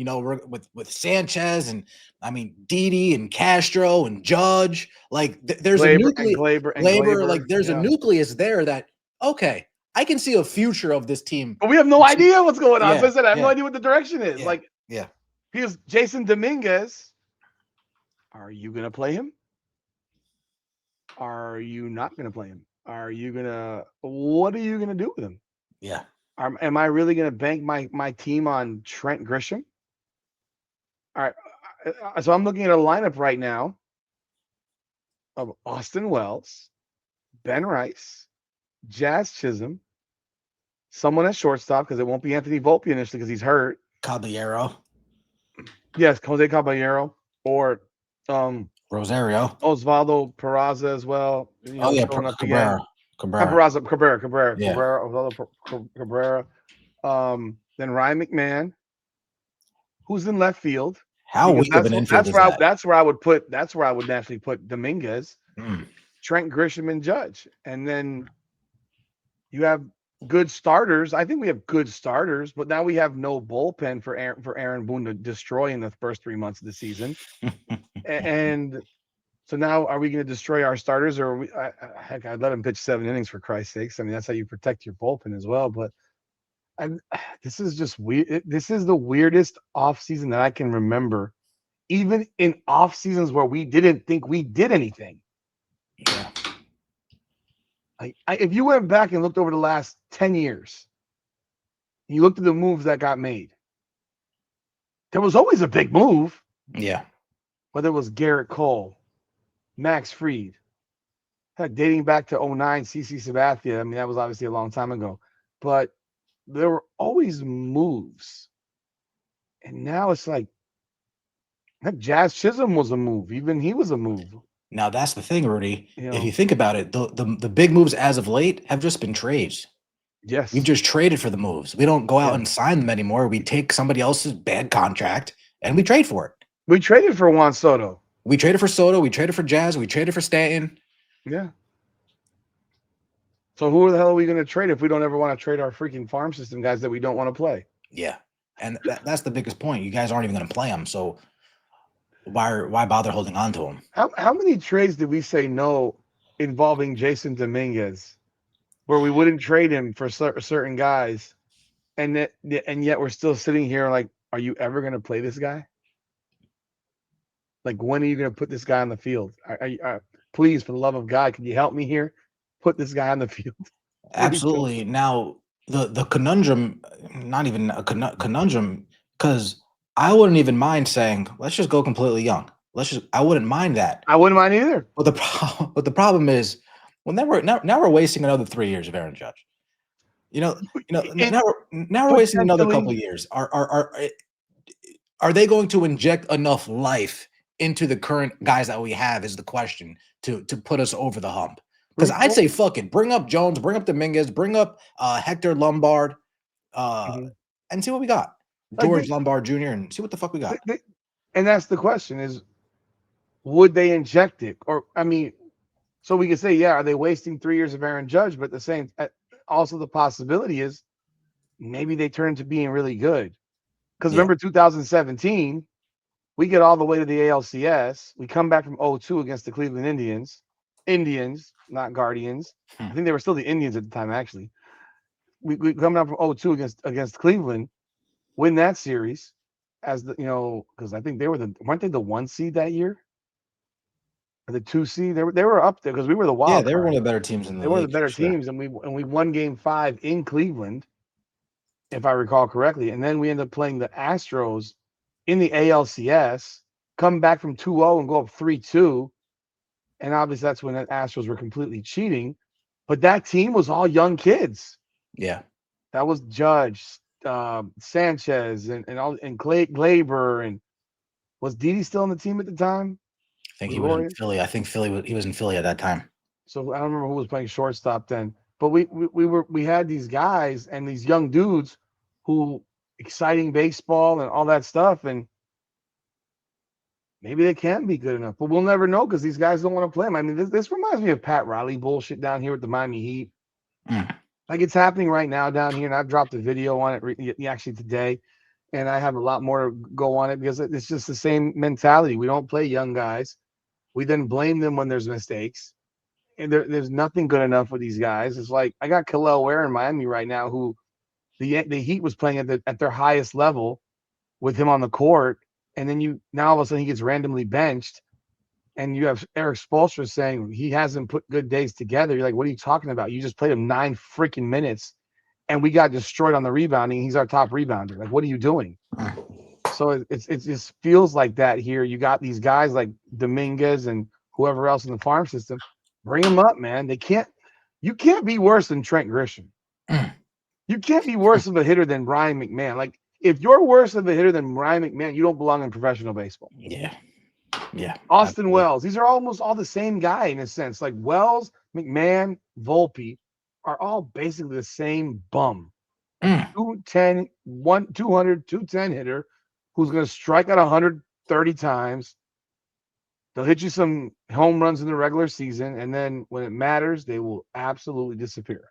with Sanchez and I mean Didi and Castro and Judge. Like there's a nucleus, like Glaber. there's a Yeah. nucleus there that okay, I can see a future of this team. But we have no idea what's going on. So Yeah, I said I have no yeah, idea what the direction is. yeah, Like, yeah. because Jason Dominguez, are you gonna play him? Are you not gonna play him? What are you gonna do with him? Yeah. Am I really gonna bank my team on Trent Grisham? All right. So I'm looking at a lineup right now of Austin Wells, Ben Rice, Jazz Chisholm, someone at shortstop because it won't be Anthony Volpe initially because he's hurt. Caballero, Yes, Jose Caballero or Rosario. Osvaldo Peraza as well. Oh yeah, Showing up Cabrera, again. Cabrera. Yeah. Osvaldo Cabrera. Then Ryan McMahon, who's in left field, How because weak of an infield is that? that's where I would naturally put Dominguez, Mm. Trent Grisham, and Judge, and then you have good starters. I think we have good starters, but now we have no bullpen for Aaron Boone to destroy in the first 3 months of the season. And so now, are we going to destroy our starters, or heck, I'd let him pitch 7 innings for Christ's sakes. I mean, that's how you protect your bullpen as well. But this is just weird. This is the weirdest offseason that I can remember, even in off seasons where we didn't think we did anything. Yeah. If you went back and looked over the last 10 years, you looked at the moves that got made, there was always a big move. Yeah. Whether it was Garrett Cole, Max Fried, dating back to 09, CC Sabathia. I mean, that was obviously a long time ago. But there were always moves. And now it's like that Jazz Chisholm was a move. Even he was a move. Now that's the thing, Rudy. If you think about it, the big moves as of late have just been trades. Yes. We've just traded for the moves. We don't go out and sign them anymore. We take somebody else's bad contract and we trade for it. We traded for Juan Soto. We traded for Soto. We traded for Jazz. We traded for Stanton. Yeah. So who the hell are we going to trade if we don't ever want to trade our freaking farm system guys that we don't want to play? Yeah. And that's the biggest point. You guys aren't even going to play them. So why bother holding on to them? How many trades did we say no involving Jason Dominguez where we wouldn't trade him for certain guys, and yet we're still sitting here like, are you ever going to play this guy? Like, when are you going to put this guy on the field? Please, for the love of God, can you help me here? Put this guy on the field. Absolutely. Now, the conundrum, not even a conundrum, because I wouldn't even mind saying, let's just go completely young. I wouldn't mind that. I wouldn't mind either. But the problem is, well, now we're wasting another 3 years of Aaron Judge. Now we're wasting another couple of years. Are they going to inject enough life into the current guys that we have is the question to put us over the hump? Because I'd say fuck it. Bring up Jones, bring up Dominguez, bring up Hector Lombard, and see what we got. George Lombard Jr. and see what the fuck we got. And that's the question is, would they inject it? Or, I mean, so we could say, yeah, are they wasting 3 years of Aaron Judge? But the same, also the possibility is maybe they turn into being really good. Because remember 2017, we get all the way to the ALCS. We come back from 0-2 against the Cleveland Indians, not Guardians. I think they were still the Indians at the time, actually. We come down from 0-2 against Cleveland, win that series as because I think weren't they the 1 seed that year? Or the 2 seed? They were up there because we were the wild. Yeah, they were one of the better teams in the league. They were the better teams, and we won Game 5 in Cleveland, if I recall correctly. And then we ended up playing the Astros in the ALCS, come back from 2-0 and go up 3-2. And obviously that's when the Astros were completely cheating. But that team was all young kids. Yeah. That was Judge, Sanchez, and Glaber, and was Didi still on the team at the time? I think he was in Philly. I think he was in Philly at that time. So I don't remember who was playing shortstop then. But we had these guys and these young dudes who exciting baseball and all that stuff. And maybe they can be good enough, but we'll never know because these guys don't want to play them. I mean, this reminds me of Pat Riley bullshit down here with the Miami Heat. Mm. Like it's happening right now down here, and I've dropped a video on it actually today, and I have a lot more to go on it because it's just the same mentality. We don't play young guys. We then blame them when there's mistakes, and there's nothing good enough with these guys. It's like I got Khalil Ware in Miami right now, who the Heat was playing at their highest level with him on the court, and then you now all of a sudden he gets randomly benched, and you have Eric Spoelstra saying he hasn't put good days together. You're like, what are you talking about? You just played him 9 freaking minutes, and we got destroyed on the rebounding. He's our top rebounder. Like, what are you doing? So it just feels like that here. You got these guys like Dominguez and whoever else in the farm system. Bring them up, man. They can't. You can't be worse than Trent Grisham. Mm. You can't be worse of a hitter than Ryan McMahon. Like, if you're worse of a hitter than Ryan McMahon, you don't belong in professional baseball. Yeah. Yeah. Austin Absolutely. Wells. These are almost all the same guy in a sense. Like Wells, McMahon, Volpe are all basically the same bum. A Mm. 210, 200, 210 hitter who's going to strike out 130 times. They'll hit you some home runs in the regular season, and then when it matters, they will absolutely disappear.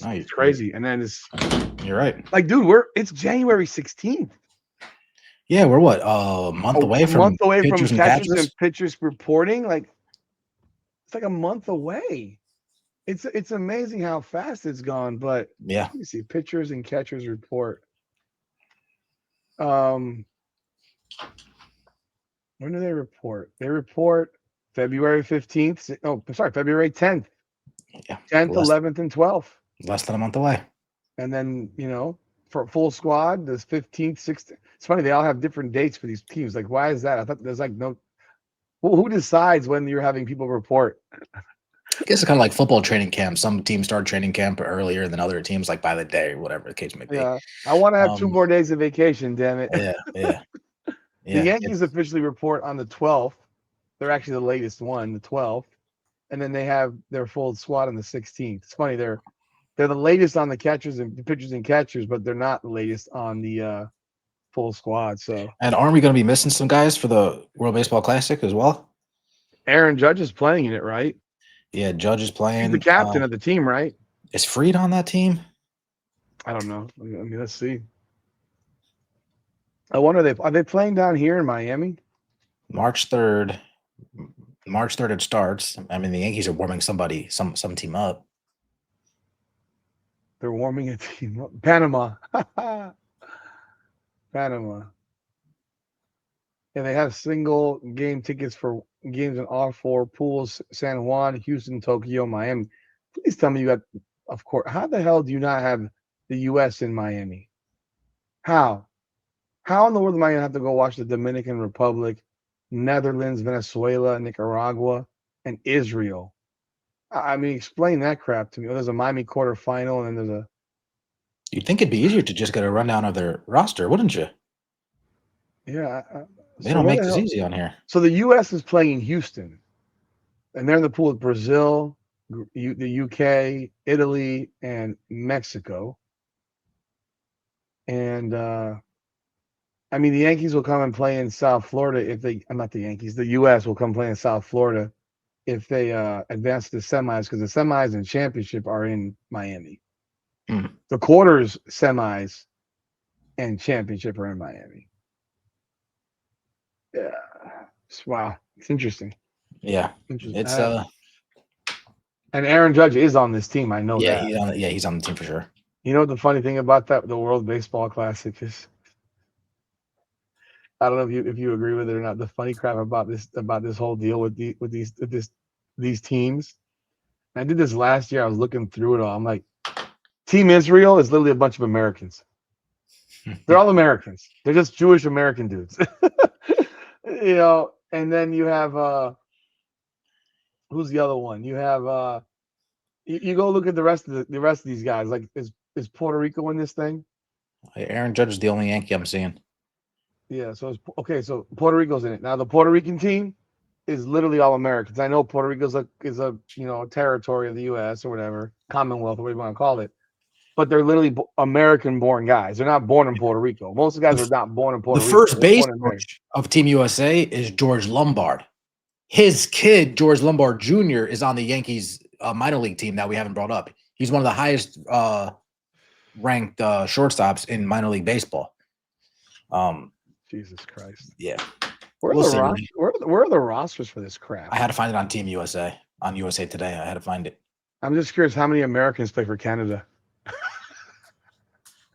No, It's crazy. And then it's you're right. like, dude, it's January 16th. Yeah, we're what, a month away A from month away from pitchers and catchers and catchers? pitchers reporting. Like, it's like a month away. It's amazing how fast it's gone. But Yeah. let me see, pitchers and catchers report. Um, when do they report? They report February 15th. Oh, sorry, February 10th, Yeah. 10th, 11th, and 12th. Less than a month away. And then, for full squad, the 15th, 16th. It's funny, they all have different dates for these teams. Like, why is that? I thought there's like no. Who decides when you're having people report? I guess it's kind of like football training camp. Some teams start training camp earlier than other teams, like by the day or whatever the case may be. Yeah, I want to have 2 Um, more days of vacation. Damn it! yeah, yeah, The yeah. Yankees officially report on the 12th. They're actually the latest one, the 12th, and then they have their full squad on the 16th. It's funny they're the latest on the catchers and the pitchers and catchers, but they're not the latest on the full squad. So And aren't we going to be missing some guys for the World Baseball Classic as well? Aaron Judge is playing in it, right? Yeah, Judge is He's the playing. captain of the team, right? Is Freed on that team? I don't know. I mean, let's see. I wonder are they playing down here in Miami? March 3rd. March 3rd it starts. I mean, the Yankees are warming some team up. They're warming a team up. Panama. Panama. And they have single game tickets for games in all 4 pools: San Juan, Houston, Tokyo, Miami. Please tell me you got, of course. How the hell do you not have the U.S. in Miami? How? How in the world am I going to have to go watch the Dominican Republic, Netherlands, Venezuela, Nicaragua, and Israel? I mean, explain that crap to me. There's a Miami quarterfinal, and then there's a. You'd think it'd be easier to just get a rundown of their roster, wouldn't you? Yeah. They So don't where make the this hell? easy on here. So the U.S. is playing in Houston, and they're in the pool with Brazil, the UK, Italy, and Mexico. And I mean, the Yankees will come and play in South Florida if they. I'm not the Yankees. The U.S. will come play in South Florida if they advance to the semis, because the semis and championship are in Miami. Hmm. The quarters, semis, and championship are in Miami. Yeah. Wow. It's interesting. Yeah, Interesting. it's And Aaron Judge is on this team. I know yeah, that. he's on the team for sure. You know what the funny thing about that, the World Baseball Classic is? I don't know if you agree with it or not. The funny crap about this whole deal with these teams. I did this last year. I was looking through it all. I'm like, Team Israel is literally a bunch of Americans. They're all Americans. They're just Jewish American dudes. And then you have who's the other one? You have you go look at the rest of these guys. Like is Puerto Rico in this thing? Aaron Judge is the only Yankee I'm seeing. Yeah, so okay, so Puerto Rico's in it. Now the Puerto Rican team is literally all Americans. I know Puerto Rico is a territory of the US or whatever, Commonwealth or whatever you want to call it. but they're literally American-born guys. They're not born in Puerto Rico. Most of the The, guys f- are not born in the Puerto Rico. first They're base born in America. coach of Team USA is George Lombard. His kid, George Lombard Jr., is on the Yankees minor league team that we haven't brought up. He's one of the highest ranked shortstops in minor league baseball. Jesus Christ. Yeah, Where are we'll the see. where are the rosters for this crap? I had to find it on Team USA, on USA Today. I had to find it. I'm just curious how many Americans play for Canada.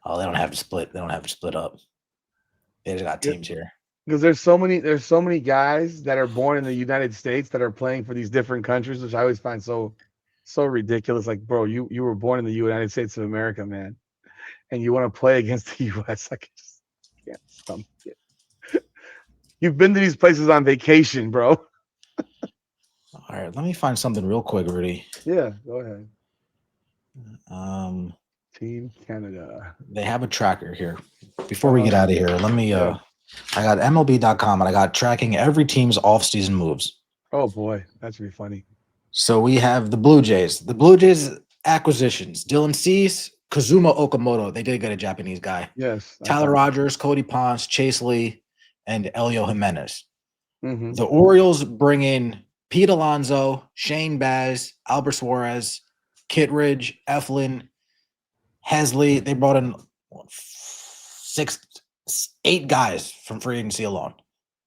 Oh, they don't have to split. They don't have to split up. They just got teams here. Because there's so many guys that are born in the United States that are playing for these different countries, which I always find so ridiculous. Like, bro, you were born in the United States of America, man, and you want to play against the U.S. I just can't stomach it. You've been to these places on vacation, bro. All right, let me find something real quick, Rudy. Yeah, go ahead. Um, Team Canada. They have a tracker here. Before we get out of here, let me. Yeah. I got MLB.com and I got tracking every team's off-season moves. Oh boy, that should be funny. So we have the Blue Jays. The Blue Jays acquisitions: Dylan Cease, Kazuma Okamoto. They did get a Japanese guy. Yes. Tyler Rogers, Cody Ponce, Chase Lee, and Elio Jimenez. Mm-hmm. The Orioles bring in Pete Alonso, Shane Baz, Albert Suarez, Kittredge, Eflin, Hesley. They brought in 8 guys from free agency alone.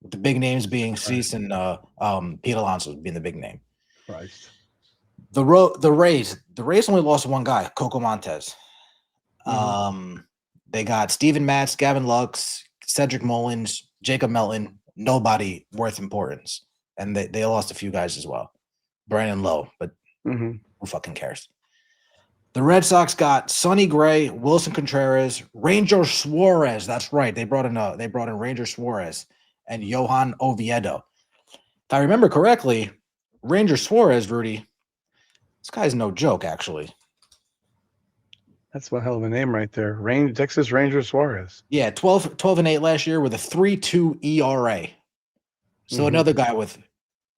With the big names being Cease and Pete Alonso being the big name. Christ. The Rays only lost one guy, Coco Montez. They got Steven Matz, Gavin Lux, Cedric Mullins, Jacob Melton. Nobody worth importance, and they lost a few guys as well. Brandon Lowe, but who fucking cares? The Red Sox got Sonny Gray, Wilson Contreras, Ranger Suarez. That's right. They brought in Ranger Suarez and Johan Oviedo. If I remember correctly, Ranger Suarez, Rudy, this guy's no joke, actually. That's one hell of a name right there. Texas Ranger Suarez. Yeah, 12-8 last year with a 3.2 ERA. So another guy with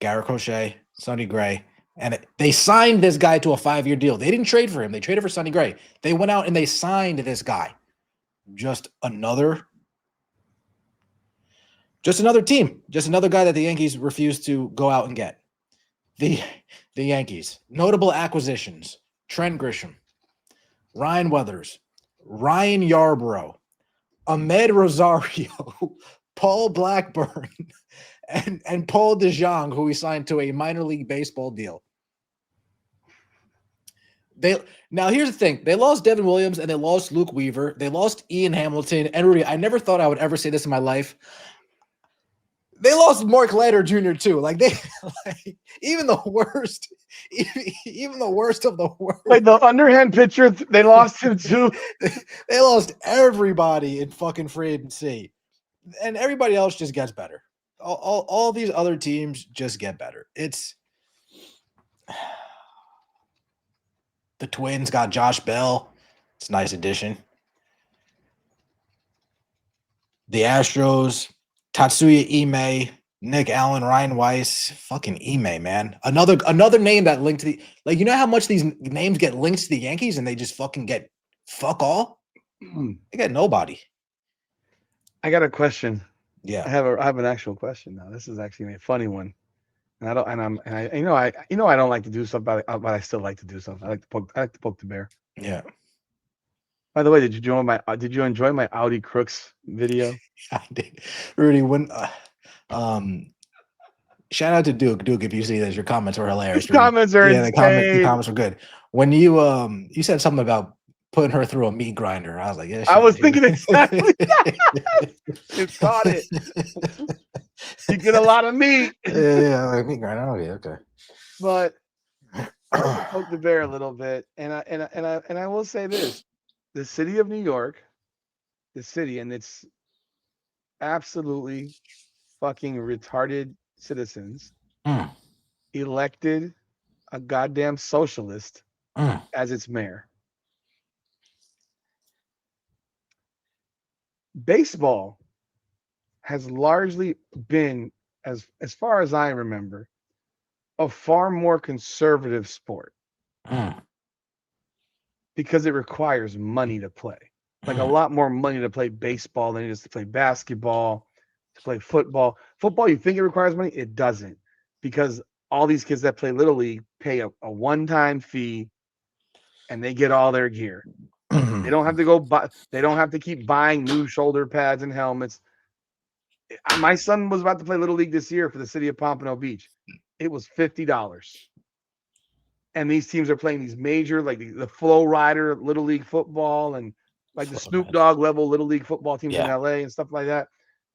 Garrett Crochet, Sonny Gray. And they signed this guy to a 5-year deal. They didn't trade for him. They traded for Sonny Gray. They went out and they signed this guy. Just another team. Just another guy that the Yankees refused to go out and get. The Yankees. Notable acquisitions. Trent Grisham, Ryan Weathers, Ryan Yarbrough, Ahmed Rosario, Paul Blackburn, and Paul DeJong, who we signed to a minor league baseball deal. Now here's the thing: they lost Devin Williams and they lost Luke Weaver. They lost Ian Hamilton and Rudy. I never thought I would ever say this in my life. They lost Mark Leiter Jr. too. Like even the worst, even the worst of the worst. Like the underhand pitcher, they lost him too. They lost everybody in fucking free agency, and everybody else just gets better. All these other teams just get better. It's the Twins got Josh Bell. It's a nice addition. The Astros, Tatsuya Ime, Nick Allen, Ryan Weiss, fucking Ime, man. Another name that linked to the you know how much these names get linked to the Yankees and they just fucking get fuck all? They got nobody. I got a question. Yeah. I have an actual question now. This is actually a funny one. And I don't like to do something, but I still like to do something. I like to poke the bear. Yeah. By the way, did you enjoy my Audi Crooks video? I did. Rudy, when shout out to Duke. Duke, if you see this, your comments were hilarious. His comments are insane. The comments were good. When you you said something about putting her through a meat grinder, I was like, yeah. I was thinking exactly that. You caught it. You get a lot of meat. Yeah, like meat grinder. Oh, yeah, okay. But I poke the bear a little bit, and I will say this: the city of New York, and its absolutely fucking retarded citizens elected a goddamn socialist as its mayor. Baseball has largely been, as far as I remember, a far more conservative sport. because it requires money to play. Like a Mm. lot more money to play baseball than it is to play basketball, to play football. Football, you think it requires money? It doesn't, because all these kids that play Little League pay a one-time fee and they get all their gear. They Mhm. don't have to go buy, they don't have to keep buying new shoulder pads and helmets. My son was about to play Little League this year for the city of Pompano Beach. It was $50. And these teams are playing these major, like the Flow Rider Little League football and like the Snoop Man. Dogg level Little League football teams in Yeah. LA and stuff like that.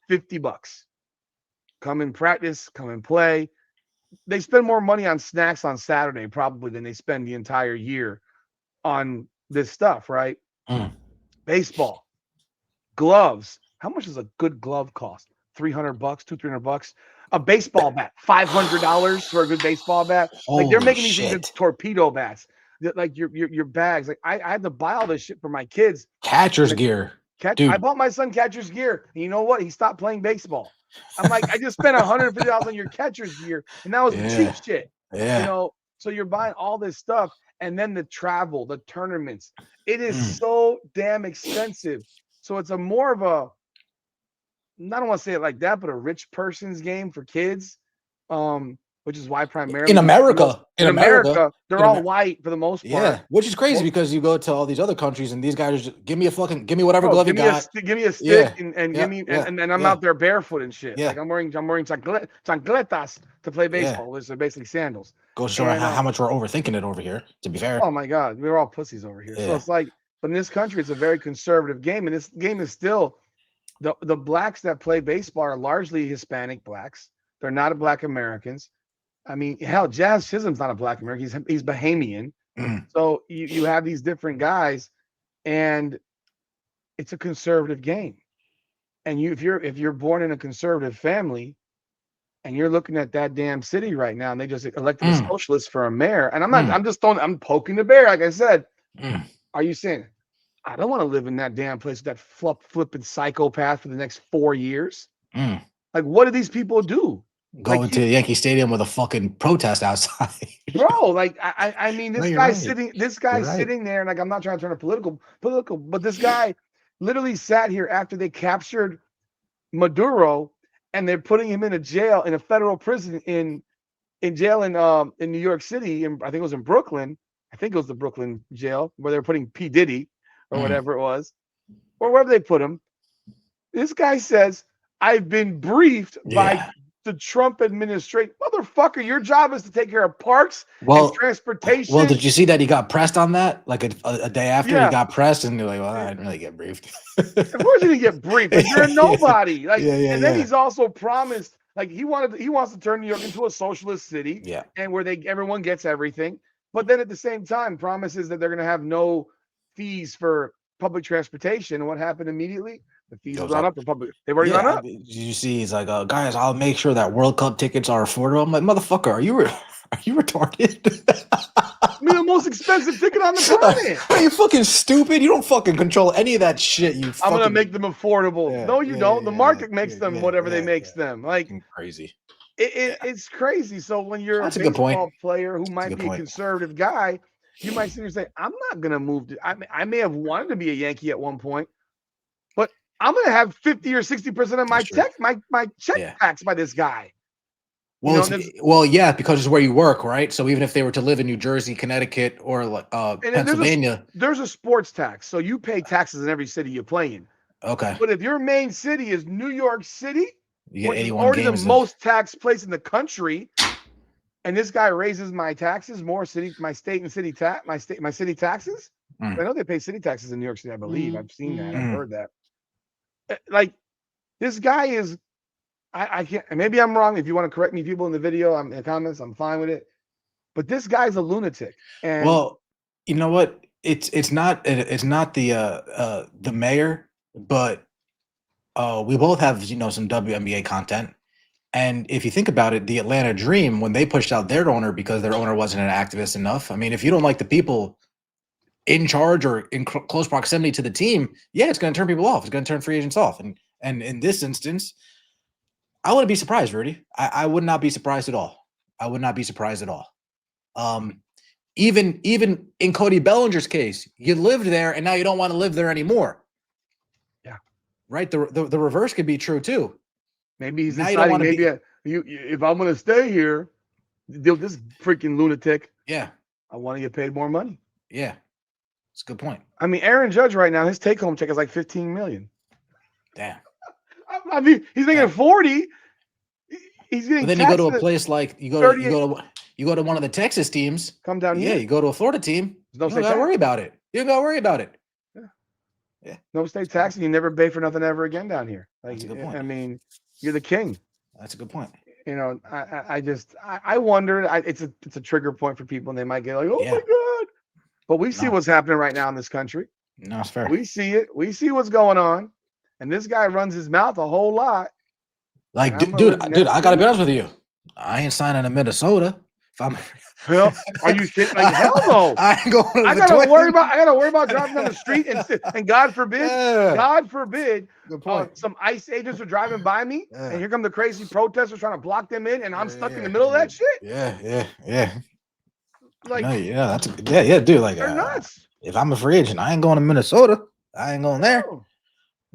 $50. Come and practice, come and play. They spend more money on snacks on Saturday probably than they spend the entire year on this stuff, right? Mm. Baseball, gloves. How much does a good glove cost? $300, 300 bucks. A baseball bat, $500 for a good baseball bat. Like they're Holy making these things into shit. torpedo bats. Like your bags. Like I had to buy all this shit for my kids. Catcher's Like gear. I Dude. bought my son catcher's gear. And you know what? He stopped playing baseball. I'm like, I just spent $150 on your catcher's gear, and that was the cheap Yeah. shit. Yeah. So you're buying all this stuff, and then the travel, the tournaments. It is Mm. so damn expensive. So it's a more of a, I don't want to say it like that, but a rich person's game for kids. Which is why In primarily America. In in America. America, they're In all America. white for the most part. Yeah, which is crazy Most, because you go to all these other countries and these guys are just give me whatever Bro, glove you got. give me a stick Yeah, and give yeah, me yeah, and I'm yeah, out there barefoot and shit. yeah, Like I'm wearing chancletas to play yeah. baseball, which are basically sandals. Goes to show And how much we're overthinking it over here. To be fair, oh my god, we're all pussies over here. So yeah. it's like, but in this country, it's a very conservative game, and this game is still the blacks that play baseball are largely Hispanic blacks. They're not Black Americans. I mean, hell, Jazz Chisholm's not a Black American. He's Bahamian. Mm, So you have these different guys, and it's a conservative game. And if you're born in a conservative family and you're looking at that damn city right now and they just elected a mm, socialist for a mayor, and mm, I'm poking the bear, like I said. mm, Are you saying I don't want to live in that damn place with that flipping psychopath for the next 4 years? mm. Like, what do these people do? Like Going to Yankee Stadium with a fucking protest outside. bro, like I mean, No, this you're guy's right. sitting this You're guy's right. sitting there, and like I'm not trying to turn it political, but this guy literally sat here after they captured Maduro, and they're putting him in a jail, in a federal prison in jail in New York City, and I think it was in Brooklyn. I think it was the Brooklyn jail where they're putting P Diddy or Mm, whatever it was, or wherever they put him. This guy says, "I've been briefed by yeah. the Trump administration." Motherfucker, your job is to take care of parks and Well, transportation. did you see that he got pressed on that? Like a day after he Yeah, got pressed, and they're like, "Well, I didn't really get briefed." of course he didn't get briefed. Like you're a Yeah, nobody. Like, yeah, yeah, and then yeah, he's also promised, like he wants to turn New York into a socialist city yeah. and where everyone gets everything. But then at the same time, promises that they're gonna have no fees for public transportation. And what happened immediately? The fees have Goes gone up. up for public. They've already gone Yeah, up. you see, he's like, guys, I'll make sure that World Cup tickets are affordable. I'm like, motherfucker, are you retarded? I mean, the most expensive ticket on the planet. Are you fucking stupid? You don't fucking control any of that shit. You I'm gonna fucking make them affordable. yeah, No, you yeah, yeah, don't. The yeah, yeah, market makes yeah, them yeah, whatever they yeah, makes yeah. them. Like Fucking crazy. Yeah, it's crazy. So when you're a that's a good point. baseball player who That's a might good be a point. conservative guy, you might sit here and say, "I'm not gonna move to." I may have wanted to be a Yankee at one point, but I'm gonna have 50 or 60% of That's true. my check Yeah. taxed by this guy. Well, And yeah, because it's where you work, right? So even if they were to live in New Jersey, Connecticut, or like then Pennsylvania, there's a sports tax, so you pay taxes in every city you play in. okay, But if your main city is New York City, you get which is 81 already the games of most taxed place in the country, and this guy raises my taxes more, my state and city my city taxes. I mm, know they pay city taxes in New York City. I believe I've seen that. I've mm. heard that. Like this guy is. I can't. Maybe I'm wrong. If you want to correct me, people in the video, I'm in the comments. I'm fine with it. But this guy's a lunatic, and Well, you know what? It's not the mayor, but we both have some WNBA content. And if you think about it, the Atlanta Dream, when they pushed out their owner because their owner wasn't an activist enough. I mean, if you don't like the people in charge or in close proximity to the team, yeah, it's going to turn people off. It's going to turn free agents off. And in this instance, I wouldn't be surprised, Rudy. I would not be surprised at all. I would not be surprised at all. Um, even in Cody Bellinger's case, you lived there and now you don't want to live there anymore. Yeah. Right. The reverse could be true too. Maybe he's Now you don't deciding. want to Maybe be. if I'm going to stay here, this freaking lunatic. Yeah. I want to get paid more money. Yeah. It's a good point. I mean, Aaron Judge right now, his take home check is like $15 million. Damn. I mean, he's making 40. He's getting But then you go taxed to a at place like you go 38. to one of the Texas teams. Come down Yeah, here. you go to a Florida team. There's no You don't state got to tax. worry about it. You don't got to worry about it. Yeah. No state tax, and you never pay for nothing ever again down here. Like, That's a good point. I mean, you're the king. That's a good point. You know, I wonder. It's a trigger point for people, and they might get like, oh Yeah. my god. But we see No. what's happening right now in this country. No, it's fair. We see it. We see what's going on, and this guy runs his mouth a whole lot. Like, dude, I gotta be honest with you. I ain't signing to Minnesota. If I'm, hell, are you kidding? Like, hell no. I ain't going. I gotta worry about driving down the street and God forbid, Good point. some ICE agents are driving by me, and here come the crazy protesters trying to block them in, and I'm stuck in the middle of that shit. Yeah. Like, no, yeah, dude. Like, they're nuts. If I'm a free agent, I ain't going to Minnesota. I ain't going there.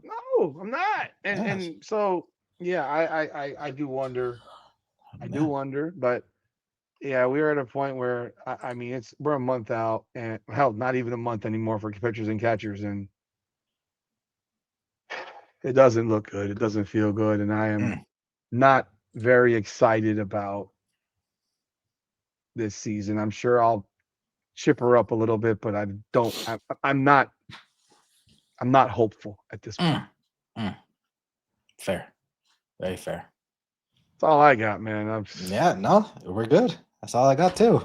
No, I'm not. And so, yeah, I do wonder. I do wonder, but yeah, we are at a point where I mean, we're a month out, and hell, not even a month anymore for pitchers and catchers, and it doesn't look good. It doesn't feel good, and I am not very excited about this season. I'm sure I'll chip her up a little bit, but I'm not hopeful at this point. Fair, very fair. That's all I got, man. Yeah, no, we're good. That's all I got too.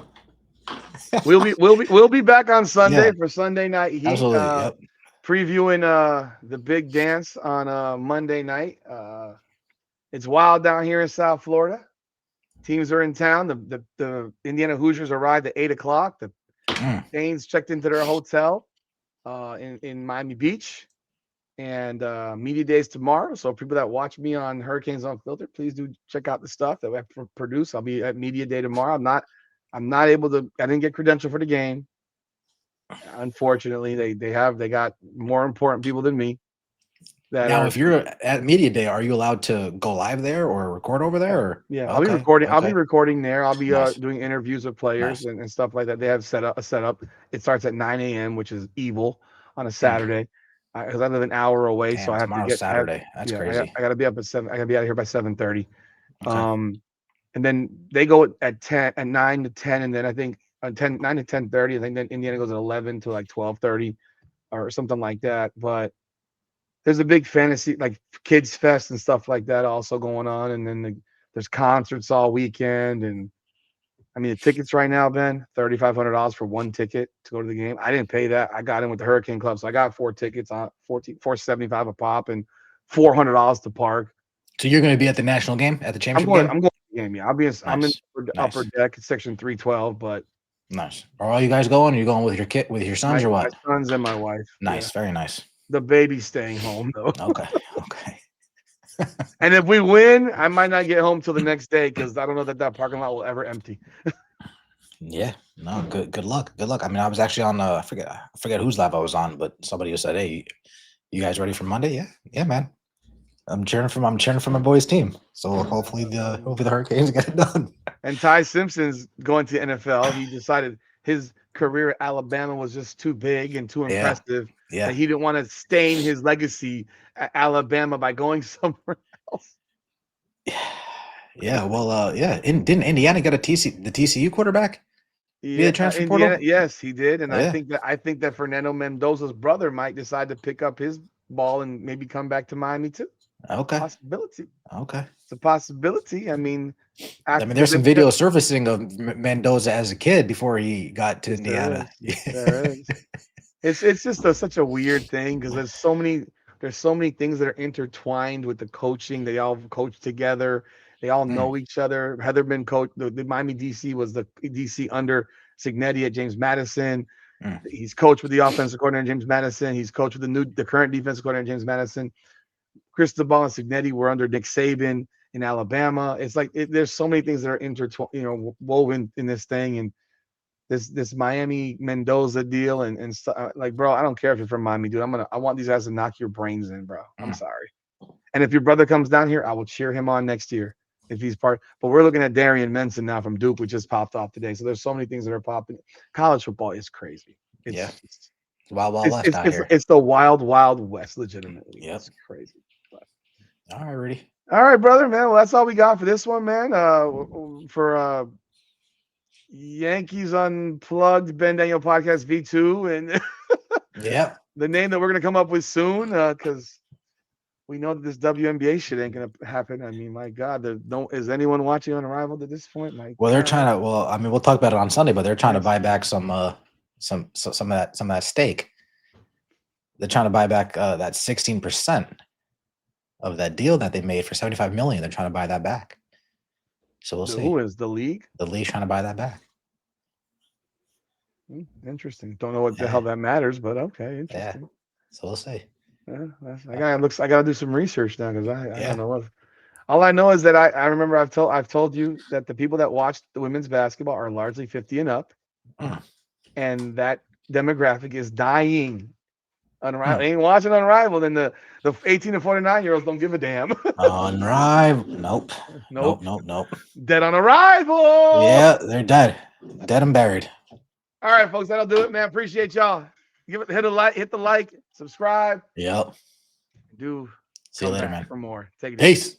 we'll be back on Sunday for Sunday Night Heat. Absolutely. Yep. Previewing the big dance on Monday night. It's wild down here in South Florida. Teams are in town. The Indiana Hoosiers arrived at 8:00. The Canes checked into their hotel in Miami Beach, and media days tomorrow. So people that watch me on Hurricanes Unfiltered, please do check out the stuff that we have produced. I'll be at media day tomorrow. I'm not able to. I didn't get credential for the game. Unfortunately, they got more important people than me. Now, if you're at media day, are you allowed to go live there or record over there? Or? Yeah, I'll be recording. Okay. I'll be recording there. I'll be doing interviews with players and stuff like that. They have a setup. It starts at 9 a.m., which is evil on a Saturday, because I live an hour away. Damn, so I have to get Saturday. That's crazy. I got to be up at 7. I got to be out of here by 7:30. Okay. And then they go at 9 to 10, and then I think 9 to 10:30. I think then Indiana goes at 11 to like 12:30 or something like that. But there's a big fantasy, like kids fest and stuff like that also going on. And then there's concerts all weekend. And I mean, the tickets right now, Ben, $3,500 for one ticket to go to the game. I didn't pay that. I got in with the Hurricane Club. So I got 4 tickets on $475 a pop and $400 to park. So you're going to be at the national game, at the championship game? I'm going to the game. Yeah, I'm in upper deck, section 312, but. Nice. Are all you guys going? Are you going with your kid, with your sons or what? My sons and my wife. Nice. Yeah. Very nice. The baby's staying home though. Okay. And if we win, I might not get home till the next day because I don't know that parking lot will ever empty. Yeah. No. Good luck. Good luck. I mean, I was actually on. I forget whose live I was on, but somebody who said, "Hey, you guys ready for Monday?" Yeah. Yeah, man. I'm cheering for my boys' team. So hopefully the Hurricanes get it done. And Ty Simpson's going to the NFL. He decided his career at Alabama was just too big and too impressive. Yeah. That he didn't want to stain his legacy at Alabama by going somewhere else. Yeah. Well, didn't Indiana get the TCU quarterback? Yeah, Indiana, yes, he did. And I think that Fernando Mendoza's brother might decide to pick up his ball and maybe come back to Miami too. Okay. Possibility. Okay. It's a possibility. I mean, there's some video surfacing of Mendoza as a kid before he got to Indiana. There is. It's just such a weird thing because there's so many things that are intertwined with the coaching. They all coach together. They all know each other. Heatherman coach the Miami DC was the DC under Signetti at James Madison. He's coached with the offensive coordinator James Madison. He's coached with the current defensive coordinator James Madison. Cristobal and Signetti were under Nick Saban in Alabama. It's like there's so many things that are woven in this thing, and this Miami Mendoza deal and like, bro, I don't care if you're from Miami, dude. I want these guys to knock your brains in, bro. I'm sorry. And if your brother comes down here, I will cheer him on next year if he's part. But we're looking at Darian Menson now from Duke, which just popped off today. So there's so many things that are popping. College football is crazy. Yeah. It's just Wild West out here. it's the wild west. Legitimately, Yep. it's crazy. But, all right, Rudy. all right, brother, man. Well, that's all we got for this one, man. For Yankees Unplugged, Ben Daniel Podcast V2, and yeah, the name that we're gonna come up with soon, because we know that this WNBA shit ain't gonna happen. I mean, my God, is anyone watching on Arrival at this point? Well, they're trying to. Well, I mean, we'll talk about it on Sunday, but they're trying to buy back some of that stake. They're trying to buy back that 16% of that deal that they made for $75 million. They're trying to buy that back. So we'll see. Who is the league? The league's trying to buy that back. Interesting. Don't know what the hell that matters, but okay, interesting. Yeah. So we'll see. Yeah, I gotta do some research now because I don't know what. All I know is that I remember I've told you that the people that watch the women's basketball are largely 50 and up, and that demographic is dying. Unrivaled ain't watching Unrivaled, and the 18 to 49-year-olds don't give a damn. Unrivaled, nope. Dead on arrival. Yeah, they're dead and buried. All right, folks, that'll do it, man. Appreciate y'all. Hit the like, subscribe. Yep. See you later, man. For more. Take it Peace. easy.